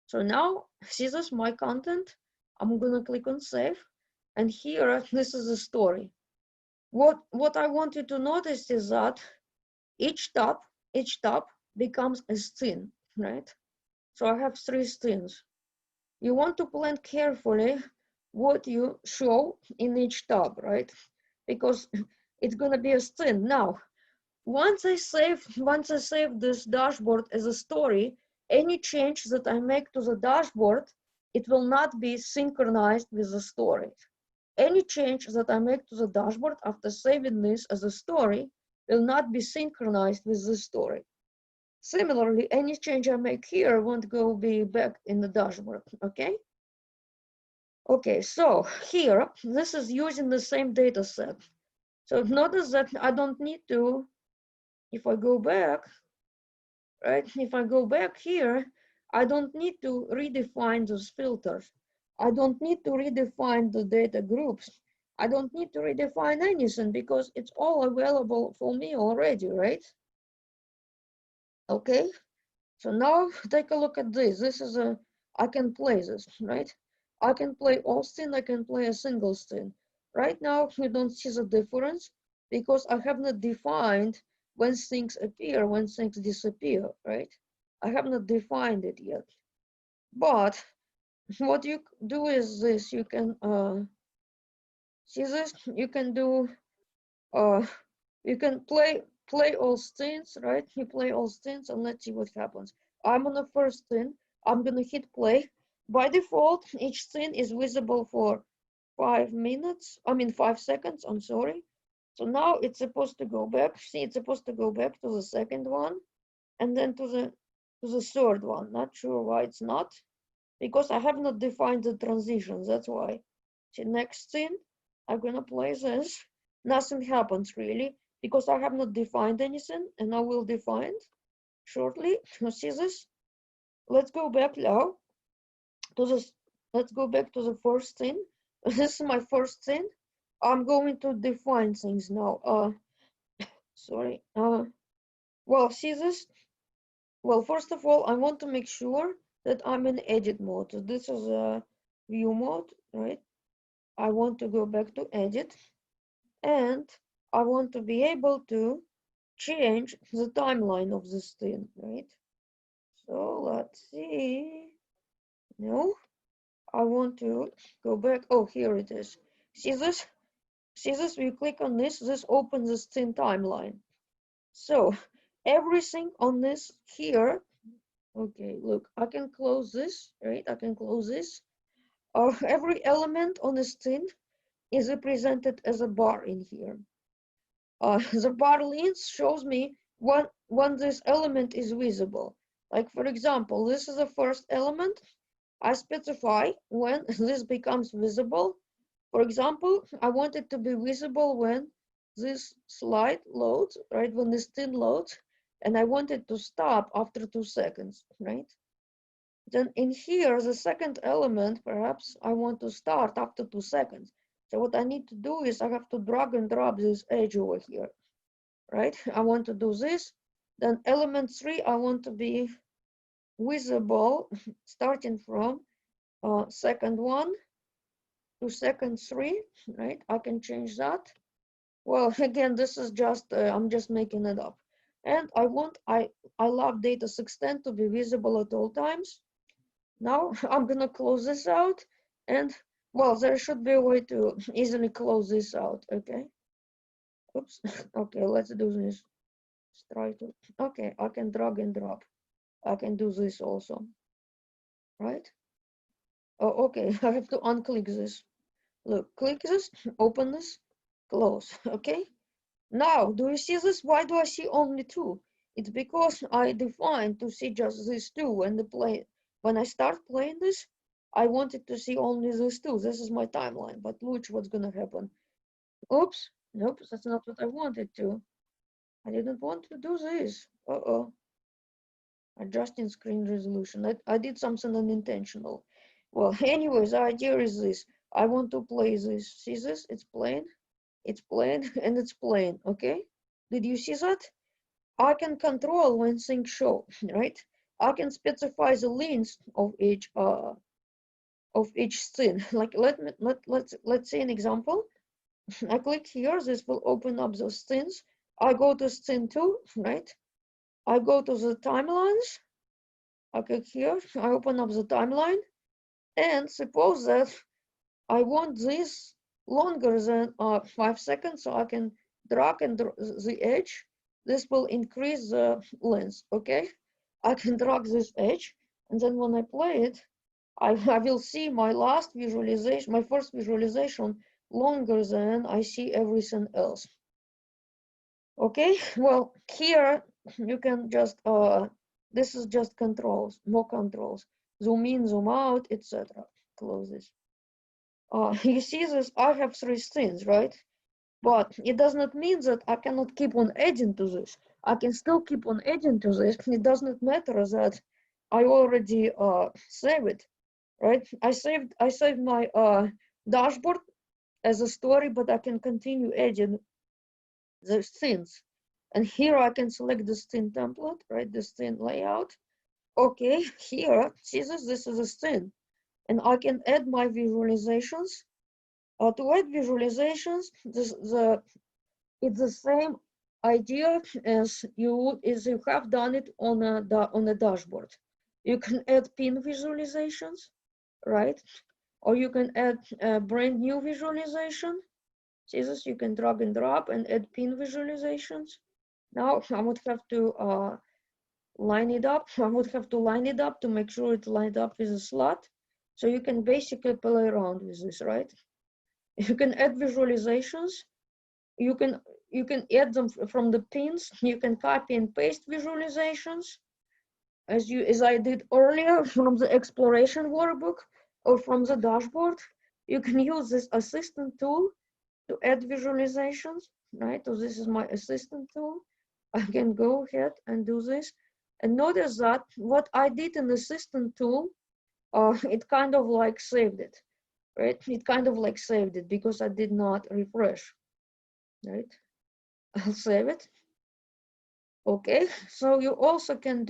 So now, see this, my content? I'm gonna click on save, and here, this is the story. What I want you to notice is that each tab becomes a scene, right? So I have 3 scenes. You want to plan carefully what you show in each tab, right? Because it's gonna be a scene. Now, once I save this dashboard as a story, any change that I make to the dashboard, it will not be synchronized with the story. Any change that I make to the dashboard after saving this as a story will not be synchronized with the story. Similarly, any change I make here won't be back in the dashboard, okay? Okay, so here, this is using the same data set. So notice that I don't need to, if I go back, right? If I go back here, I don't need to redefine those filters. I don't need to redefine the data groups. I don't need to redefine anything because it's all available for me already, right? Okay, so now take a look at this. This is I can play this, right? I can play all scene, I can play a single scene. Right now, you don't see the difference because I have not defined when things appear, when things disappear, right? I have not defined it yet. But what you do is this, you can see this, you can do, you can play all scenes, right? You play all scenes and let's see what happens. I'm on the first scene, I'm gonna hit play. By default, each scene is visible for 5 seconds, I'm sorry. So now it's supposed to go back. See, it's supposed to go back to the second one and then to the third one. Not sure why it's not, because I have not defined the transitions. That's why. See, next scene, I'm gonna play this. Nothing happens really because I have not defined anything, and I will define shortly. You see this? Let's go back now to this. Let's go back to the first scene. This is my first scene. I'm going to define things now. Sorry. Well, see this? Well, first of all, I want to make sure that I'm in edit mode. So this is a view mode, right? I want to go back to edit and I want to be able to change the timeline of this thing, right? So let's see. No, I want to go back. Oh, here it is. See this? See this? We click on this. This opens the scene timeline. So everything on this here. Okay, look, I can close this, right? I can close this. Every element on the scene is represented as a bar in here. The bar length shows me when this element is visible. Like for example, this is the first element. I specify when this becomes visible. For example, I want it to be visible when this slide loads, right? When this scene loads, and I want it to stop after 2 seconds, right? Then in here, the second element, perhaps I want to start after 2 seconds. So what I need to do is I have to drag and drop this edge over here, right? I want to do this. Then element 3, I want to be visible starting from second 1 to second 3, right? I can change that. Well, again, this is just, I'm just making it up. And I love data extent to be visible at all times. Now I'm gonna close this out and well, there should be a way to easily close this out, okay? Oops, okay, let's do this. Let's try to, okay, I can drag and drop. I can do this also, right? Oh, okay, I have to unclick this. Look, click this, open this, close, okay? Now, do you see this? Why do I see only 2? It's because I defined to see just these 2 when I start playing this, I wanted to see only these 2. This is my timeline, but look what's gonna happen. Oops, nope, that's not what I wanted to. I didn't want to do this. Uh-oh. Adjusting screen resolution. I did something unintentional. Well, anyways, the idea is this. I want to play this. See this? It's playing, and it's playing, okay? Did you see that? I can control when things show, right? I can specify the length of each scene. Like let's say an example. I click here, this will open up those scenes. I go to scene 2, right? I go to the timelines. I click here, I open up the timeline, and suppose that I want this longer than 5 seconds, so I can drag the edge. This will increase the length, okay? I can drag this edge, and then when I play it, I will see my last visualization, my first visualization, longer than I see everything else. Okay, well, here you can just, this is just controls, more controls. Zoom in, zoom out, etc. Close this. You see this, I have 3 scenes, right? But it does not mean that I cannot keep on adding to this. I can still keep on adding to this. It does not matter that I already save it, right? I saved my dashboard as a story, but I can continue adding the scenes. And here I can select the scene template, right? The scene layout. Okay, here, see this is a scene. And I can add my visualizations. To add visualizations, it's the same idea as you have done it on a dashboard. You can add pin visualizations, right? Or you can add a brand new visualization. See this? You can drag and drop and add pin visualizations. Now I would have to line it up. I would have to line it up to make sure it's lined up with a slot. So you can basically play around with this, right? You can add visualizations. You can add them from the pins. You can copy and paste visualizations as I did earlier from the exploration workbook or from the dashboard. You can use this assistant tool to add visualizations, right? So this is my assistant tool. I can go ahead and do this. And notice that what I did in the assistant tool, it kind of like saved it, right? It kind of like saved it because I did not refresh, right? I'll save it. Okay, so you also can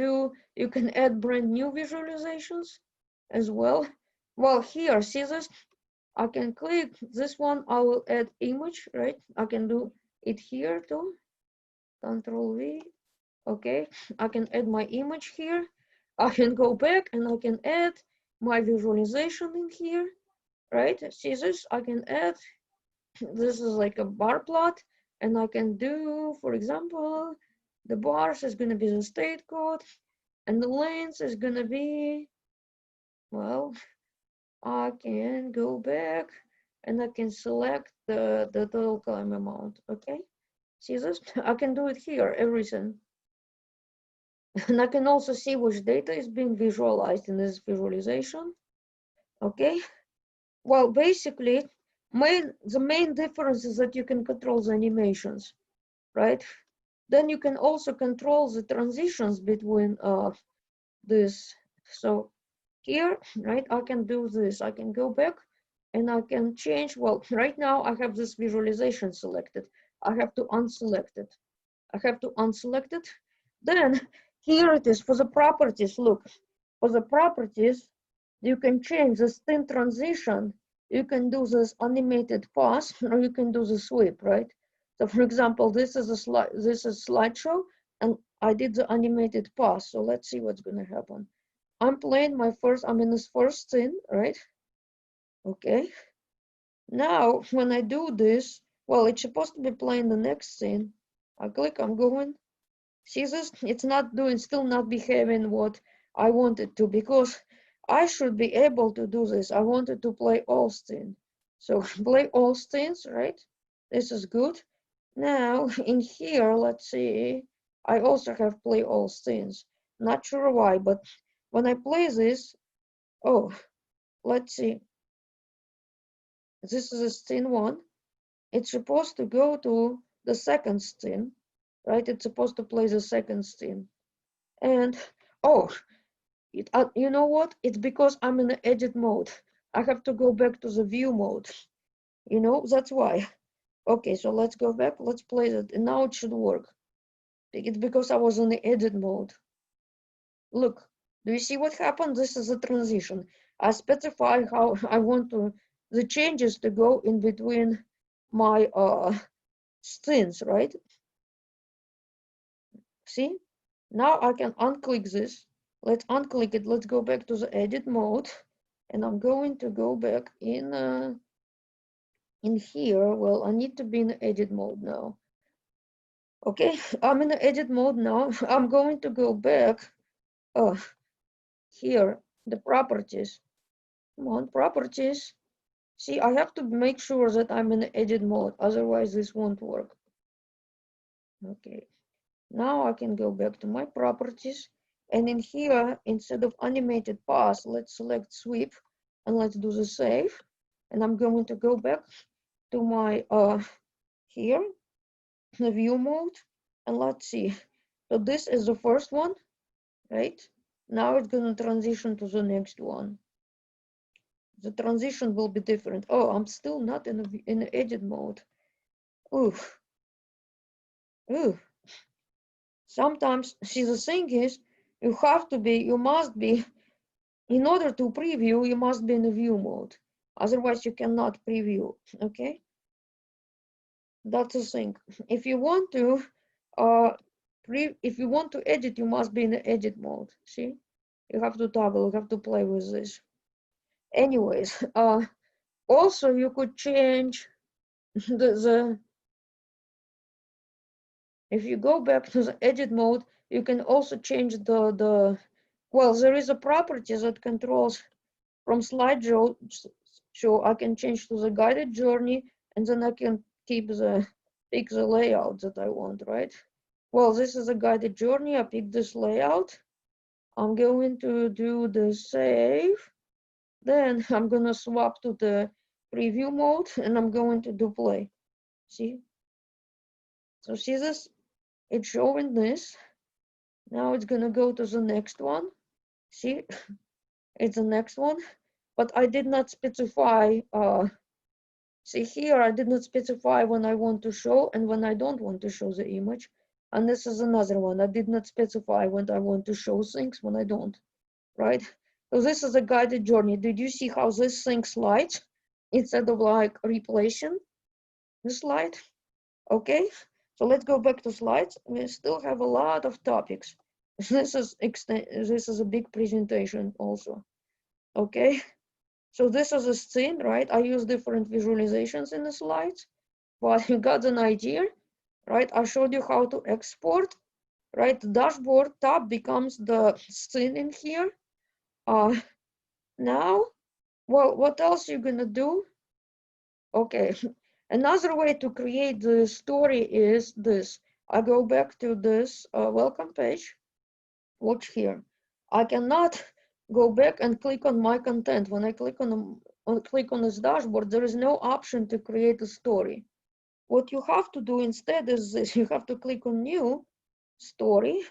you can add brand new visualizations as well. Well, here, see this? I can click this one, I will add image, right? I can do it here too. Control V. Okay, I can add my image here. I can go back and I can add my visualization in here, right? See this? I can add, this is like a bar plot, and I can do, for example, the bars is going to be the state code, and the length is going to be, well, I can go back and I can select the total climb amount, okay? See this? I can do it here, everything. And I can also see which data is being visualized in this visualization, okay? Well, basically, the main difference is that you can control the animations, right? Then you can also control the transitions between this. So here, right, I can do this. I can go back and I can change. Well, right now I have this visualization selected. I have to unselect it. I have to unselect it. Then here it is for the properties. Look, for the properties, you can change the scene transition. You can do this animated pass, or you can do the sweep, right? So for example, this is a slideshow, and I did the animated pass. So let's see what's gonna happen. I'm in this first scene, right? Okay. Now, when I do this, well, it's supposed to be playing the next scene. I click, I'm going. See this? It's not doing, still not behaving what I wanted to, because I should be able to do this. I wanted to play all scenes. So play all scenes, right? This is good. Now in here, let's see, I also have play all scenes. Not sure why, but when I play this, oh, let's see. This is a scene one. It's supposed to go to the second scene, right? It's supposed to play the second scene. And oh, you know what? It's because I'm in the edit mode. I have to go back to the view mode. You know, that's why. Okay, so let's go back. Let's play that. And now it should work. It's because I was in the edit mode. Look, do you see what happened? This is a transition. I specify how I want the changes to go in between my scenes, right? See? Now I can unclick this. Let's unclick it. Let's go back to the edit mode. And I'm going to go back in here. Well, I need to be in the edit mode now. Okay, I'm in the edit mode now. I'm going to go back here, the properties. Come on, properties. See, I have to make sure that I'm in the edit mode, otherwise this won't work. Okay, now I can go back to my properties. And in here, instead of animated pass, let's select sweep and let's do the save. And I'm going to go back to my here, the view mode. And let's see, So this is the first one, right? Now it's going to transition to the next one. The transition will be different. Oh, I'm still not in the edit mode. Oof. Ooh. Sometimes, see, the thing is, you must be, in order to preview, you must be in the view mode. Otherwise, you cannot preview, okay? That's the thing. If you want to, if you want to edit, you must be in the edit mode, see? You have to toggle, you have to play with this. Anyways, also you could change if you go back to the edit mode, you can also change well, there is a property that controls from slideshow, so I can change to the guided journey, and then I can pick the layout that I want, right? Well, this is a guided journey. I pick this layout. I'm going to do the save. Then I'm gonna swap to the preview mode, and I'm going to do play. See? So see this? It's showing this. Now it's gonna go to the next one. See? It's the next one. But I did not specify, see here, I did not specify when I want to show and when I don't want to show the image. And this is another one. I did not specify when I want to show things, when I don't, right? So this is a guided journey. Did you see how this thing slides instead of like replacing the slide? Okay, so let's go back to slides. We still have a lot of topics. This is a big presentation also. Okay, so this is a scene, right? I use different visualizations in the slides, but you got an idea, right? I showed you how to export, right? The dashboard tab becomes the scene in here. Now, well, what else you gonna do? Okay, another way to create the story is this. I go back to this welcome page. Watch here. I cannot go back and click on my content. When I click on this dashboard, there is no option to create a story. What you have to do instead is this. You have to click on new story,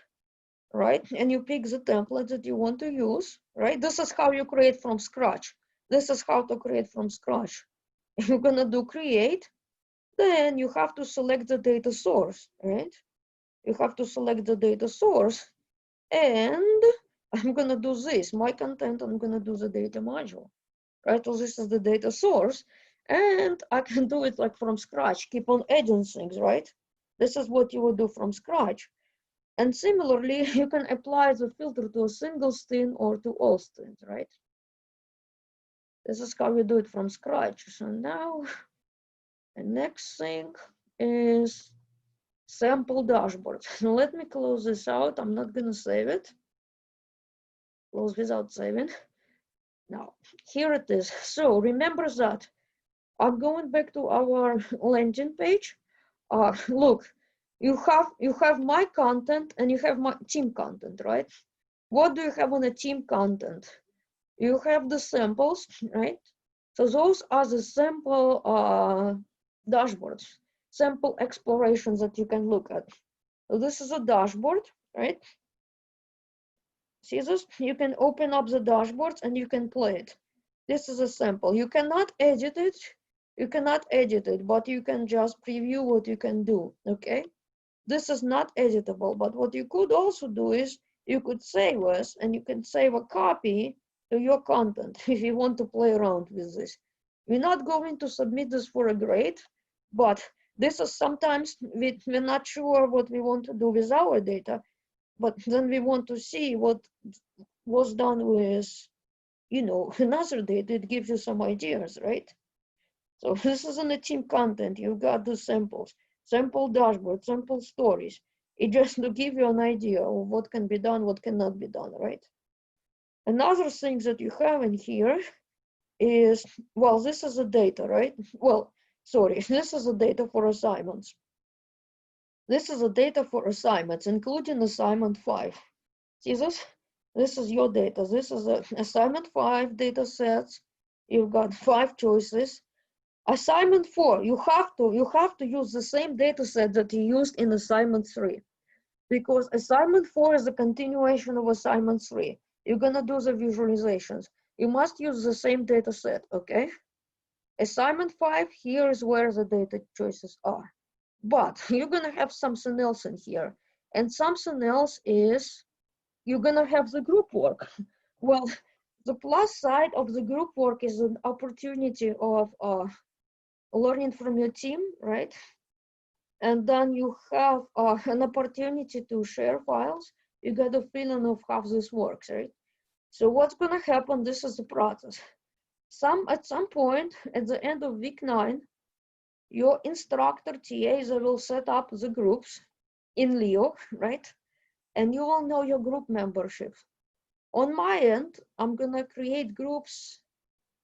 right? And you pick the template that you want to use, right? This is how you create from scratch. This is how to create from scratch. You're gonna do create, then you have to select the data source, right? You have to select the data source, and I'm gonna do this, my content, I'm gonna do the data module, right? So this is the data source, and I can do it like from scratch, keep on adding things, right? This is what you would do from scratch. And similarly, you can apply the filter to a single scene or to all scenes, right? This is how you do it from scratch. So now, the next thing is sample dashboard. Let me close this out. I'm not gonna save it. Close without saving. Now, here it is. So remember that I'm going back to our landing page. Look, you have my content and you have my team content, right? What do you have on the team content? You have the samples, right? So those are the sample dashboards, sample explorations that you can look at. So this is a dashboard, right? See this? You can open up the dashboards and you can play it. This is a sample. You cannot edit it. You cannot edit it, but you can just preview what you can do, okay? This is not editable, but what you could also do is you could save this and you can save a copy to your content if you want to play around with this. We're not going to submit this for a grade, but this is sometimes we're not sure what we want to do with our data, but then we want to see what was done with, you know, another data. It gives you some ideas, right? So this is in the team content. You've got the samples, sample dashboard, sample stories. It just to give you an idea of what can be done, what cannot be done, right? Another thing that you have in here is, well, this is the data, right? Well, sorry, this is the data for assignments. This is the data for assignments, including assignment 5. See this? This is your data. This is a assignment 5 data sets. You've got 5 choices. Assignment 4, you have to use the same data set that you used in assignment 3. because assignment 4 is a continuation of assignment 3. You're gonna do the visualizations. You must use the same data set, okay? Assignment 5, here is where the data choices are. But you're gonna have something else in here. And something else is you're gonna have the group work. Well, the plus side of the group work is an opportunity of learning from your team, right? And then you have an opportunity to share files. You get a feeling of how this works, right? So what's gonna happen, this is the process. At some point, at the end of week 9, your instructor TAs will set up the groups in Leo, right? And you will know your group membership. On my end, I'm gonna create groups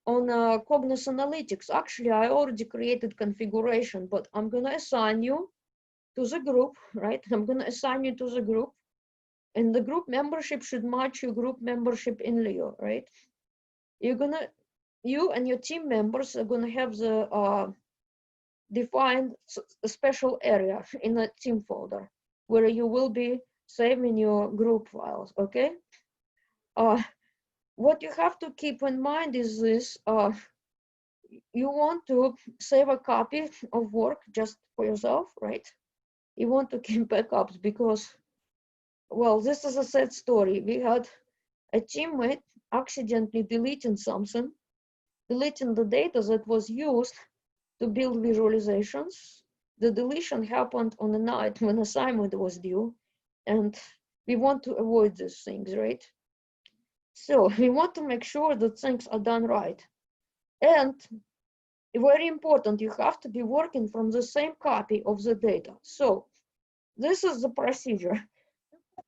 on Cognos Analytics. Actually, I already created configuration, but I'm gonna assign you to the group, right? I'm gonna assign you to the group, and the group membership should match your group membership in Leo, right? You and your team members are gonna have the defined special area in a team folder where you will be saving your group files, okay? What you have to keep in mind is this, you want to save a copy of work just for yourself, right? You want to keep backups because, well, this is a sad story. We had a teammate accidentally deleting something, deleting the data that was used to build visualizations. The deletion happened on the night when assignment was due, and we want to avoid these things, right? So we want to make sure that things are done right. And very important, you have to be working from the same copy of the data. So this is the procedure.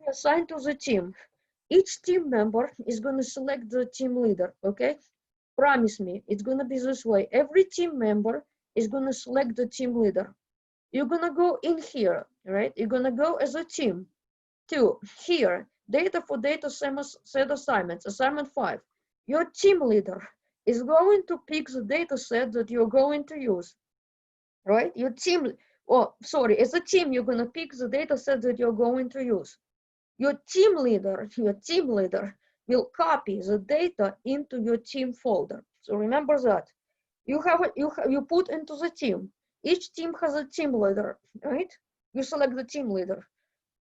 Assigned to the team. Each team member is going to select the team leader, okay? Promise me, it's going to be this way. Every team member is going to select the team leader. You're going to go in here, right? You're going to go as a team to here, data for data set assignments, assignment 5. Your team leader is going to pick the data set that you're going to use, right? Your team, as a team, you're going to pick the data set that you're going to use. Your team leader will copy the data into your team folder. So remember that. You put into the team. Each team has a team leader, right? You select the team leader.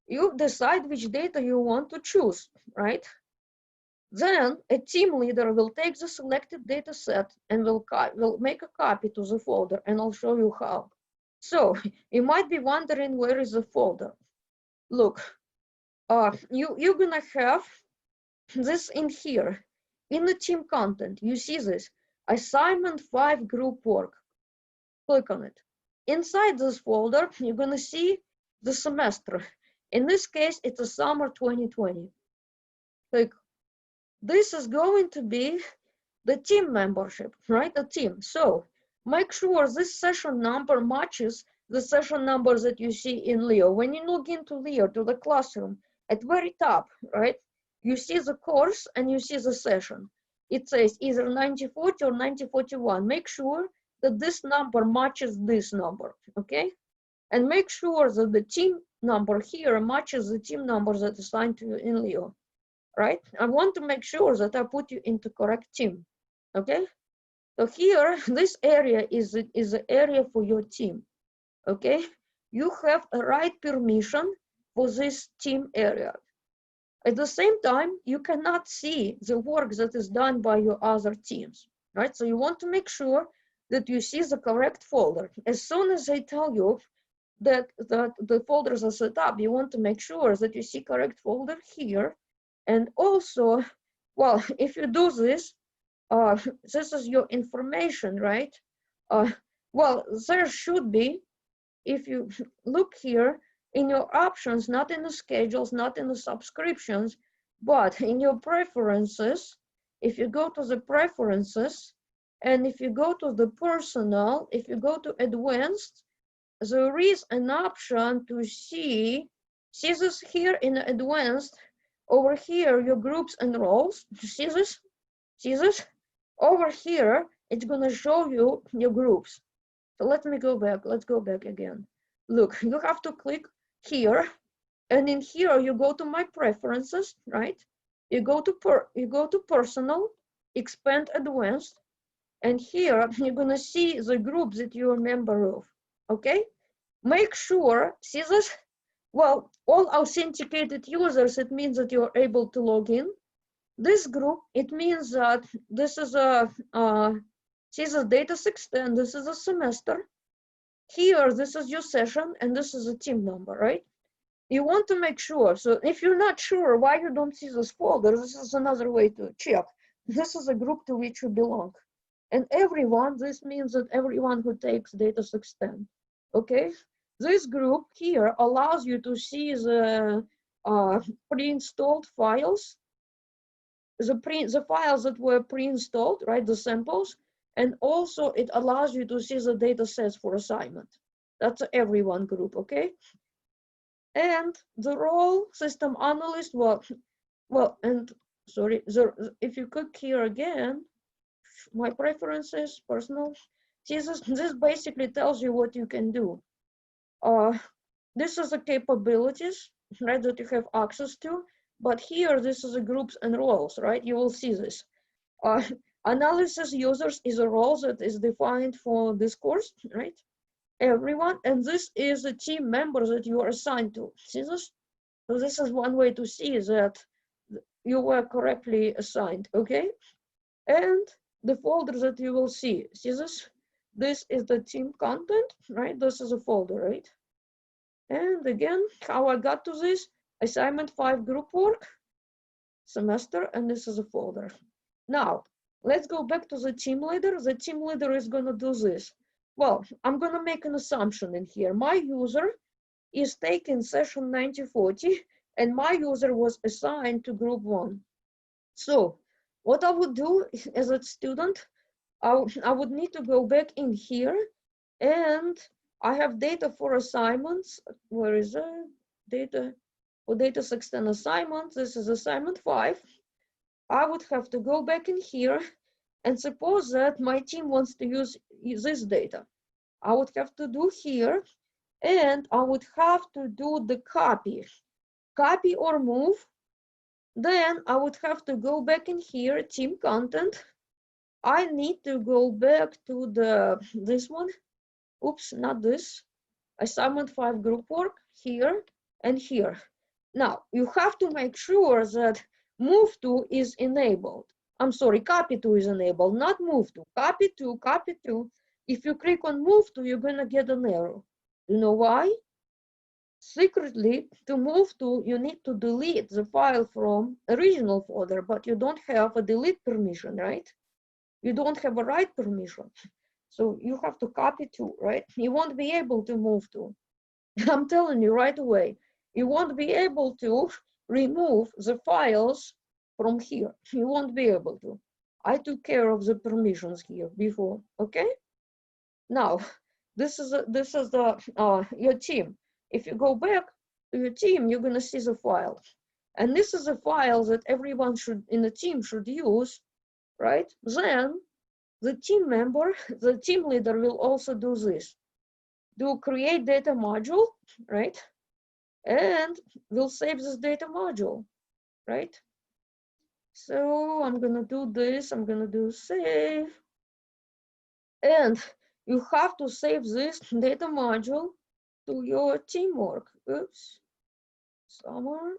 You decide which data you want to choose, right? Then a team leader will take the selected data set and will make a copy to the folder, and I'll show you how. So you might be wondering, where is the folder? Look, you're gonna have this in here. In the team content, you see this, assignment 5 group work. Click on it. Inside this folder, you're gonna see the semester. In this case, it's a summer 2020. Like, this is going to be the team membership, right? The team. So make sure this session number matches the session number that you see in Leo. When you log into Leo to the classroom, at very top, right? You see the course and you see the session. It says either 9040 or 9041. Make sure that this number matches this number, okay? And make sure that the team number here matches the team number that's assigned to you in Leo, right? I want to make sure that I put you into correct team, okay? So here, this area is the area for your team, okay? You have a right permission for this team area. At the same time, you cannot see the work that is done by your other teams, right? So you want to make sure that you see the correct folder. As soon as I tell you that the folders are set up, you want to make sure that you see correct folder here. And also, well, if you do this, this is your information, right? Well, there should be, if you look here in your options, not in the schedules, not in the subscriptions, but in your preferences, if you go to the preferences, and if you go to the personal, if you go to advanced, there is an option to see this here in advanced, over here, your groups and roles. See this? See this? Over here, it's gonna show you your groups. So let me go back, let's go back again. Look, you have to click here And in here, you go to my preferences, right? You go to personal, expand advanced, and here you're gonna see the groups that you're a member of, okay? Make sure, see this? Well, all authenticated users, it means that you're able to log in. This group, it means that this is a, see the data 16, this is a semester. Here, this is your session, and this is a team number, right? You want to make sure. So if you're not sure why you don't see this folder, this is another way to check. This is a group to which you belong. And everyone, this means that everyone who takes data 16, okay? This group here allows you to see the pre-installed files, the files that were pre-installed, right, the samples, and also it allows you to see the data sets for assignment. That's everyone group, okay? And the role system analyst, and sorry, if you click here again, my preferences, personal, this basically tells you what you can do. This is the capabilities, right, that you have access to, but here, this is the groups and roles, right? You will see this. Analysis users is a role that is defined for this course, right? Everyone, and this is the team members that you are assigned to. See this? So this is one way to see that you were correctly assigned, okay? And the folder that you will see this? This is the team content, right? This is a folder, right? And again, how I got to this, assignment 5 group work, semester, and this is a folder. Now, let's go back to the team leader. The team leader is gonna do this. Well, I'm gonna make an assumption in here. My user is taking session 9040, and my user was assigned to group 1. So what I would do as a student, I would need to go back in here, and I have data for assignments. Where is the data? For data 16 assignments, this is assignment 5. I would have to go back in here, and suppose that my team wants to use this data. I would have to do here, and I would have to do the copy or move. Then I would have to go back in here, team content. I need to go back to this one. Oops, not this. Assignment 5 group work here and here. Now, you have to make sure that move to is enabled. I'm sorry, copy to is enabled, not move to. Copy to, copy to. If you click on move to, you're gonna get an error. You know why? Secretly, to move to, you need to delete the file from original folder, but you don't have a delete permission, right? You don't have a write permission. So you have to copy to, right? You won't be able to move to. I'm telling you right away, you won't be able to remove the files from here. You won't be able to. I took care of the permissions here before, okay? Now, this is your team. If you go back to your team, you're gonna see the file. And this is a file that everyone in the team should use, right? Then the team member, the team leader will also do this. Do create data module, right? And we'll save this data module, right? So I'm gonna do this, I'm gonna do save. And you have to save this data module to your teamwork. Oops, summer,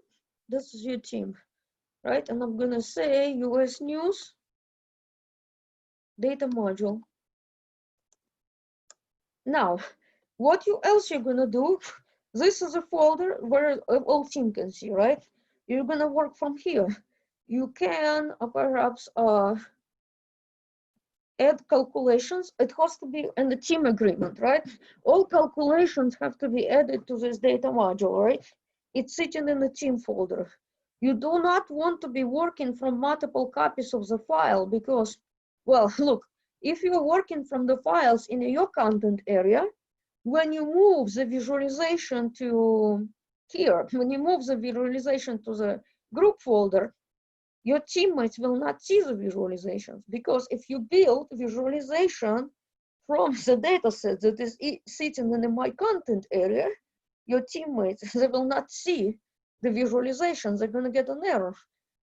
this is your team, right? And I'm gonna say US News data module. Now, what else you're gonna do? This is a folder where all team can see, right? You're gonna work from here. You can perhaps add calculations. It has to be in the team agreement, right? All calculations have to be added to this data module, right? It's sitting in the team folder. You do not want to be working from multiple copies of the file because, well, look, if you're working from the files in your content area, when you move the visualization to here, when you move the visualization to the group folder, your teammates will not see the visualizations, because if you build visualization from the data set that is sitting in my content area, your teammates, they will not see the visualizations, they're going to get an error.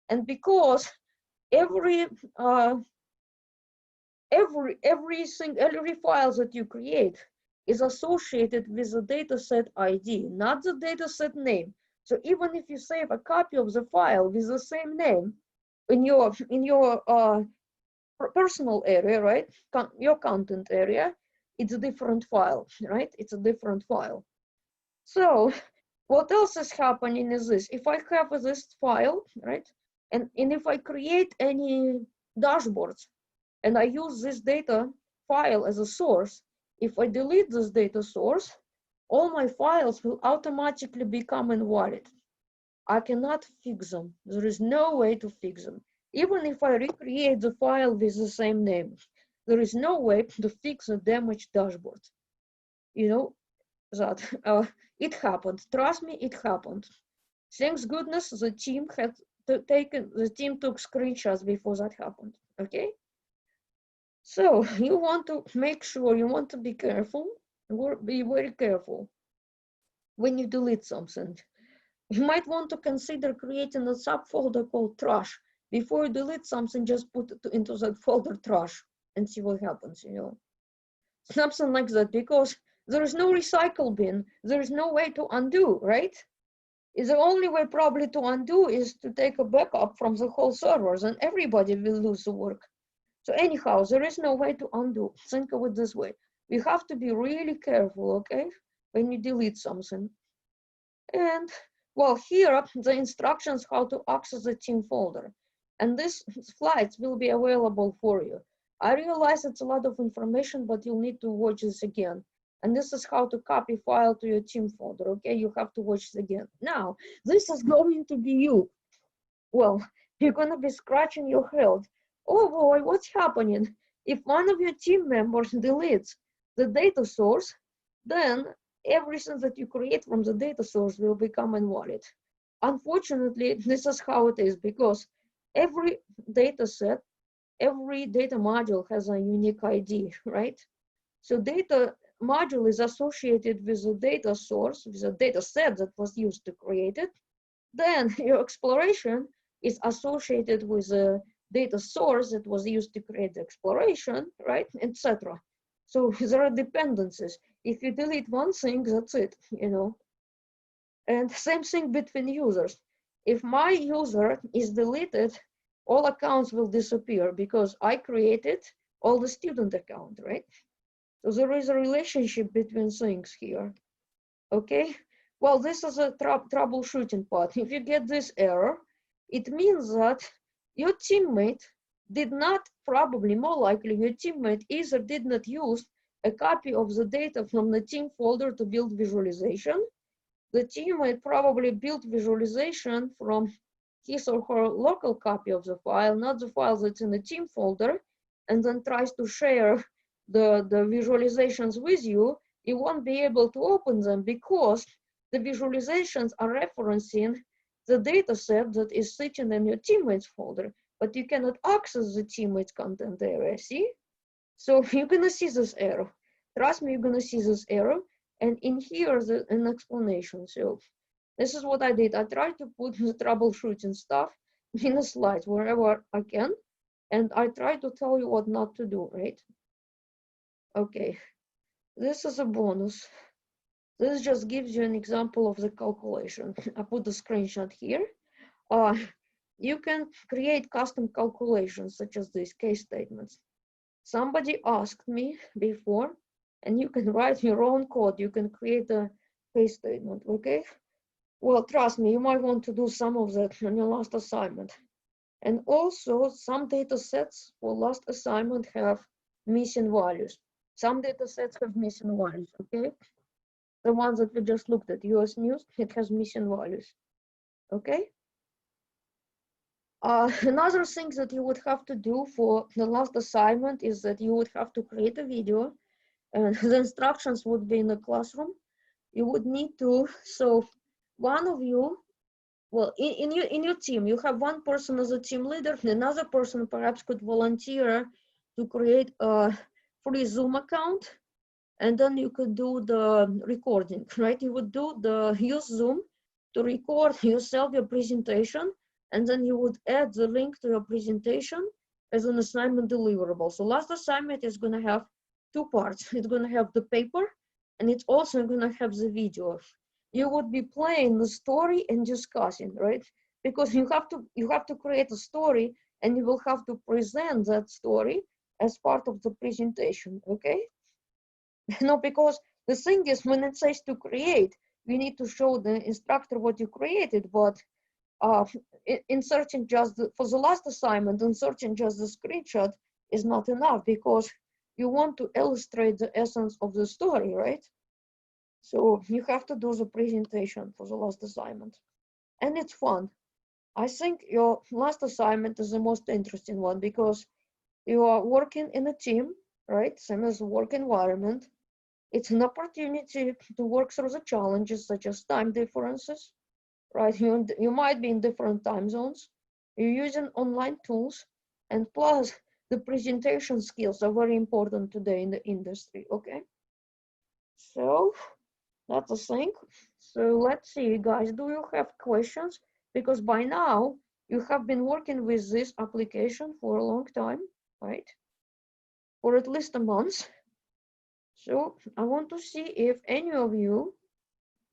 And because every files that you create is associated with the dataset ID, not the dataset name. So even if you save a copy of the file with the same name in your personal area, right? Your content area, it's a different file, right? It's a different file. So what else is happening is this: if I have this file, right, and if I create any dashboards and I use this data file as a source, if I delete this data source, all my files will automatically become invalid. I cannot fix them. There is no way to fix them. Even if I recreate the file with the same name, there is no way to fix the damaged dashboard. You know that it happened. Trust me, it happened. Thanks goodness the team took screenshots before that happened. Okay. So you want to make sure, you want to be careful, be very careful when you delete something. You might want to consider creating a subfolder called trash. Before you delete something, just put it into that folder trash and see what happens, Something like that, because there is no recycle bin. There is no way to undo, right? The only way probably to undo is to take a backup from the whole servers, and everybody will lose the work. So anyhow, there is no way to undo. Think of it this way. You have to be really careful, okay, when you delete something. And well, here the instructions how to access the team folder. And these slides will be available for you. I realize it's a lot of information, but you'll need to watch this again. And this is how to copy file to your team folder, okay? You have to watch this again. Now, this is going to be you. Well, you're gonna be scratching your head. Oh boy, what's happening? If one of your team members deletes the data source, then everything that you create from the data source will become invalid. Unfortunately, this is how it is, because every data set, every data module has a unique ID, right? So data module is associated with the data source, with the data set that was used to create it. Then your exploration is associated with the data source that was used to create the exploration, right, etc. So there are dependencies. If you delete one thing, that's it, And same thing between users. If my user is deleted, all accounts will disappear because I created all the student account, right? So there is a relationship between things here, okay? Well, this is a troubleshooting part. If you get this error, it means that your teammate did not, probably more likely, your teammate either did not use a copy of the data from the team folder to build visualization. The teammate probably built visualization from his or her local copy of the file, not the file that's in the team folder, and then tries to share the visualizations with you. You won't be able to open them because the visualizations are referencing the data set that is sitting in your teammates folder, but you cannot access the teammates content area, see? So you're gonna see this error. Trust me, you're gonna see this error. And in here is an explanation. So this is what I did. I tried to put the troubleshooting stuff in the slides wherever I can. And I try to tell you what not to do, right? Okay, this is a bonus. This just gives you an example of the calculation. I put the screenshot here. You can create custom calculations such as these case statements. Somebody asked me before, and you can write your own code. You can create a case statement, okay? Well, trust me, you might want to do some of that on your last assignment. And also, some data sets for last assignment have missing values. Some data sets have missing values, okay? The ones that we just looked at, US News, it has missing values, okay? Another thing that you would have to do for the last assignment is that you would have to create a video, and the instructions would be in the classroom. You would need to, so one of you, well, in your team, you have one person as a team leader, and another person perhaps could volunteer to create a free Zoom account, and then you could do the recording, right? You would use Zoom to record yourself, your presentation, and then you would add the link to your presentation as an assignment deliverable. So last assignment is going to have two parts. It's going to have the paper, and it's also going to have the video. You would be playing the story and discussing, right? Because you have to create a story, and you will have to present that story as part of the presentation, okay? No, because the thing is, when it says to create, we need to show the instructor what you created, but uh, inserting just for the last assignment, inserting just the screenshot is not enough because you want to illustrate the essence of the story, right? So you have to do the presentation for the last assignment. And it's fun. I think your last assignment is the most interesting one because you are working in a team, right? Same as a work environment. It's an opportunity to work through the challenges such as time differences, right? You might be in different time zones. You're using online tools, and plus the presentation skills are very important today in the industry, okay? So that's the thing. So let's see, guys, do you have questions? Because by now you have been working with this application for a long time, right? For at least a month. So I want to see if any of you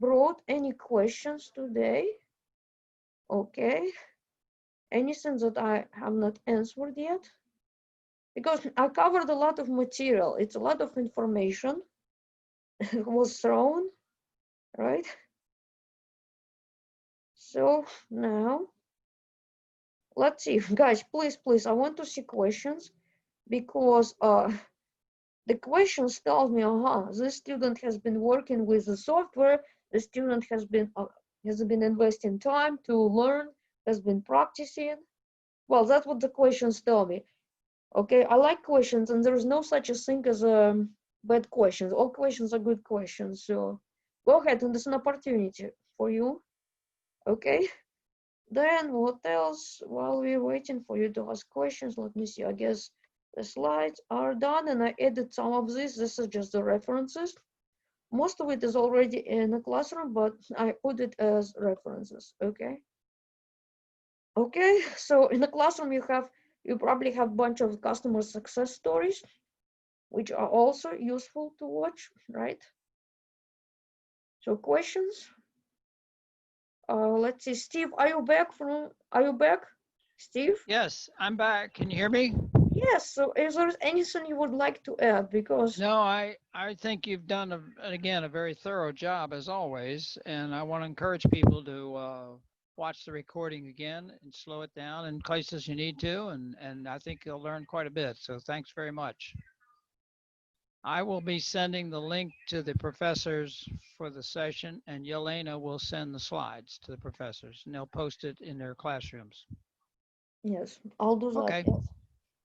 brought any questions today. Okay. Anything that I have not answered yet? Because I covered a lot of material. It's a lot of information was thrown, right? So now, let's see. Guys, please, I want to see questions because the questions tell me, this student has been working with the software, the student has been investing time to learn, has been practicing. Well, that's what the questions tell me. Okay, I like questions, and there is no such a thing as bad questions. All questions are good questions. So go ahead, and it's an opportunity for you. Okay. Then what else? While we're waiting for you to ask questions, let me see. I guess the slides are done, and I added some of this. This is just the references. Most of it is already in the classroom, but I put it as references. Okay. Okay. So in the classroom, you probably have a bunch of customer success stories, which are also useful to watch, right? So questions. Let's see, Steve, are you back, Steve? Yes, I'm back. Can you hear me? Yes, so is there anything you would like to add? Because, No, I think you've done again a very thorough job as always, and I want to encourage people to watch the recording again and slow it down in places you need to, and I think you'll learn quite a bit. So thanks very much. I will be sending the link to the professors for the session, and Yelena will send the slides to the professors, and they'll post it in their classrooms. yes, I'll do that, Okay. yes.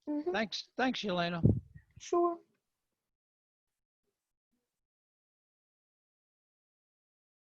Mhm, Thanks, Yelena. sure.